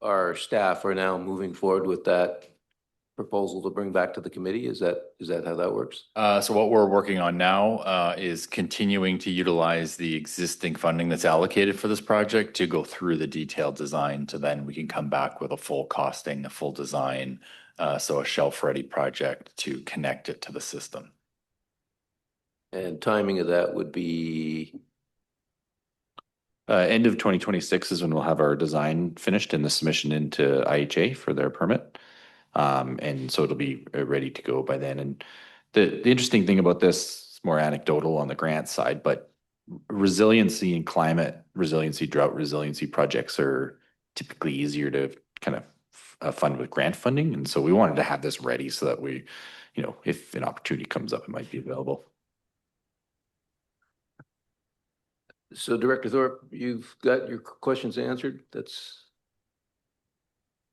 our staff are now moving forward with that proposal to bring back to the committee. Is that how that works? So what we're working on now is continuing to utilize the existing funding that's allocated for this project to go through the detailed design, so then we can come back with a full costing, a full design, so a shelf-ready project to connect it to the system. And timing of that would be End of 2026 is when we'll have our design finished and the submission into IHA for their permit. And so it'll be ready to go by then. And the interesting thing about this, it's more anecdotal on the grant side, but resiliency and climate resiliency, drought resiliency projects are typically easier to kind of fund with grant funding. And so we wanted to have this ready so that we, if an opportunity comes up, it might be available. So Director Thorpe, you've got your questions answered?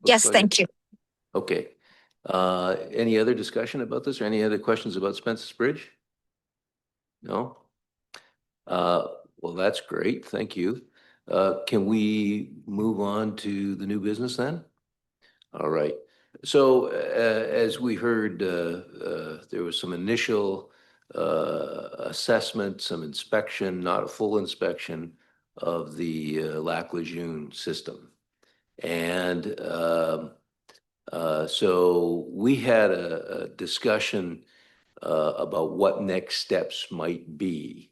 Yes, thank you. Okay. Any other discussion about this or any other questions about Spence's Bridge? No? Well, that's great. Thank you. Can we move on to the new business then? All right. So as we heard, there was some initial assessment, some inspection, not a full inspection of the Lac Lejeune system. And so we had a discussion about what next steps might be.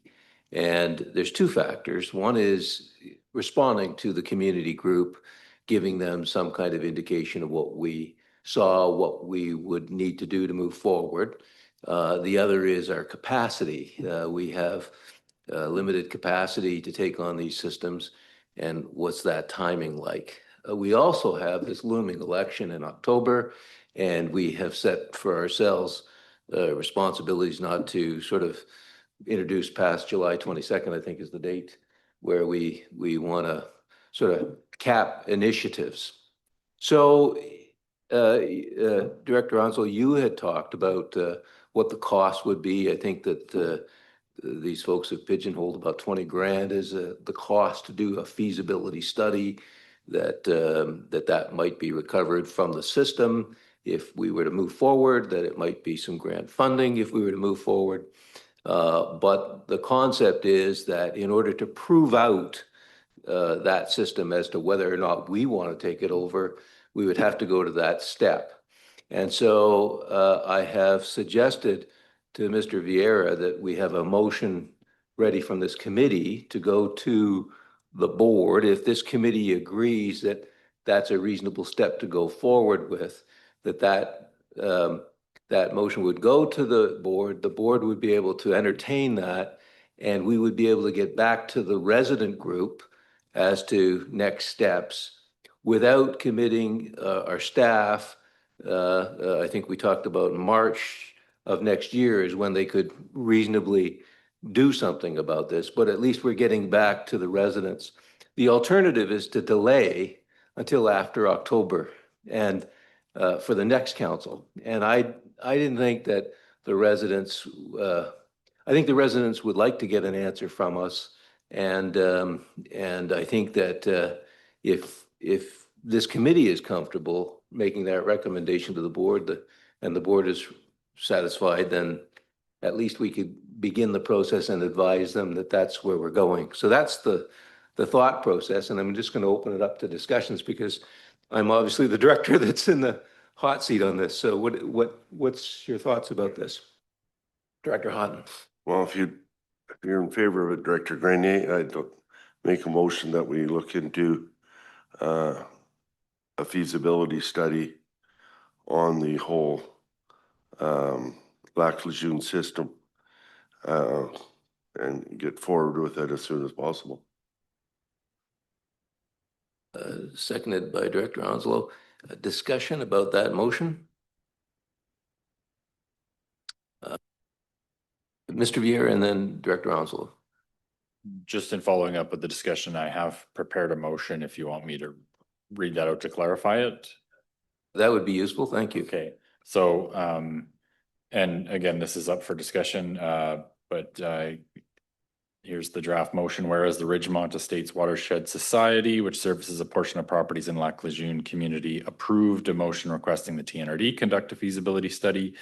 And there's two factors. One is responding to the community group, giving them some kind of indication of what we saw, what we would need to do to move forward. The other is our capacity. We have limited capacity to take on these systems, and what's that timing like? We also have this looming election in October, and we have set for ourselves responsibilities not to sort of introduce past July 22nd, I think is the date, where we want to sort of cap initiatives. So, Director Onslow, you had talked about what the cost would be. I think that these folks have pigeonholed about 20 grand as the cost to do a feasibility study, that might be recovered from the system if we were to move forward, that it might be some grant funding if we were to move forward. But the concept is that in order to prove out that system as to whether or not we want to take it over, we would have to go to that step. And so I have suggested to Mr. Vieira that we have a motion ready from this committee to go to the board. If this committee agrees that that's a reasonable step to go forward with, that motion would go to the board would be able to entertain that, and we would be able to get back to the resident group as to next steps without committing our staff. I think we talked about March of next year is when they could reasonably do something about this, but at least we're getting back to the residents. The alternative is to delay until after October and for the next council. And I didn't think that the residents, I think the residents would like to get an answer from us. And I think that if this committee is comfortable making that recommendation to the board, and the board is satisfied, then at least we could begin the process and advise them that that's where we're going. So that's the thought process. And I'm just going to open it up to discussions because I'm obviously the director that's in the hot seat on this. So what's your thoughts about this? Director Houghton. Well, if you're in favor of it, Director Grenier, I'd make a motion that we look into a feasibility study on the whole Lac Lejeune system and get forward with it as soon as possible. Seconded by Director Onslow. A discussion about that motion? Mr. Vieira and then Director Onslow. Just in following up with the discussion, I have prepared a motion if you want me to read that out to clarify it. That would be useful. Thank you. Okay, so, and again, this is up for discussion, but here's the draft motion. Whereas the Ridgemont Estates Watershed Society, which services a portion of properties in Lac Lejeune community, approved a motion requesting the TNRD conduct a feasibility study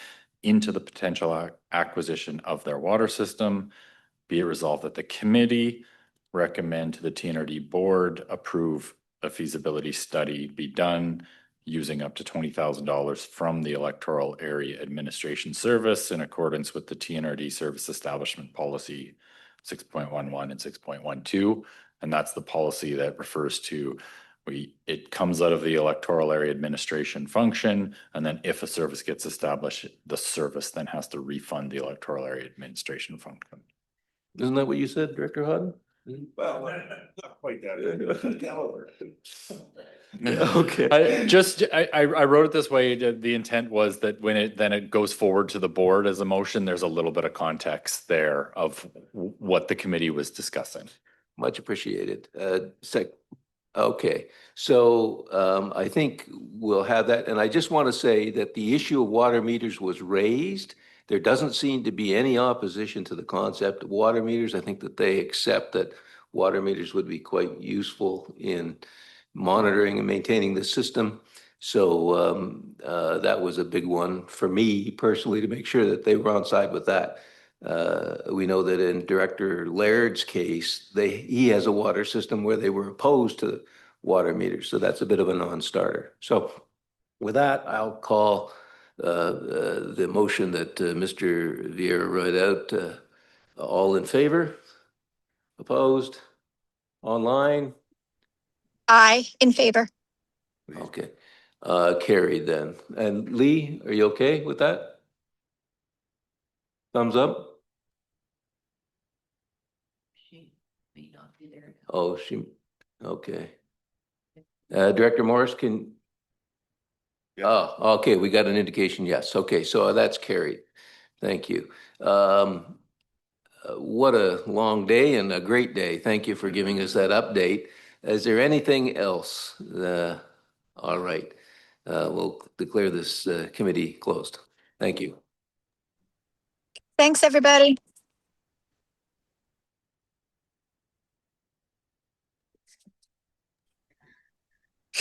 into the potential acquisition of their water system. Be it resolved that the committee recommend to the TNRD board approve a feasibility study be done using up to $20,000 from the Electoral Area Administration Service in accordance with the TNRD Service Establishment Policy 6.11 and 6.12. And that's the policy that refers to it comes out of the Electoral Area Administration function. And then if a service gets established, the service then has to refund the Electoral Area Administration function. Isn't that what you said, Director Hodden? Well, not quite that caliber. Okay. I wrote it this way. The intent was that when it goes forward to the board as a motion, there's a little bit of context there of what the committee was discussing. Much appreciated. Okay, so I think we'll have that. And I just want to say that the issue of water meters was raised. There doesn't seem to be any opposition to the concept of water meters. I think that they accept that water meters would be quite useful in monitoring and maintaining the system. So that was a big one for me personally to make sure that they were on side with that. We know that in Director Laird's case, he has a water system where they were opposed to water meters. So that's a bit of a non-starter. So with that, I'll call the motion that Mr. Vieira read out. All in favor? Opposed? Online? I in favor. Okay. Carried then. And Lee, are you okay with that? Thumbs up? She may not be there. Oh, okay. Director Morris, okay, we got an indication, yes. Okay, so that's carried. Thank you. What a long day and a great day. Thank you for giving us that update. Is there anything else? All right. We'll declare this committee closed. Thank you. Thanks, everybody.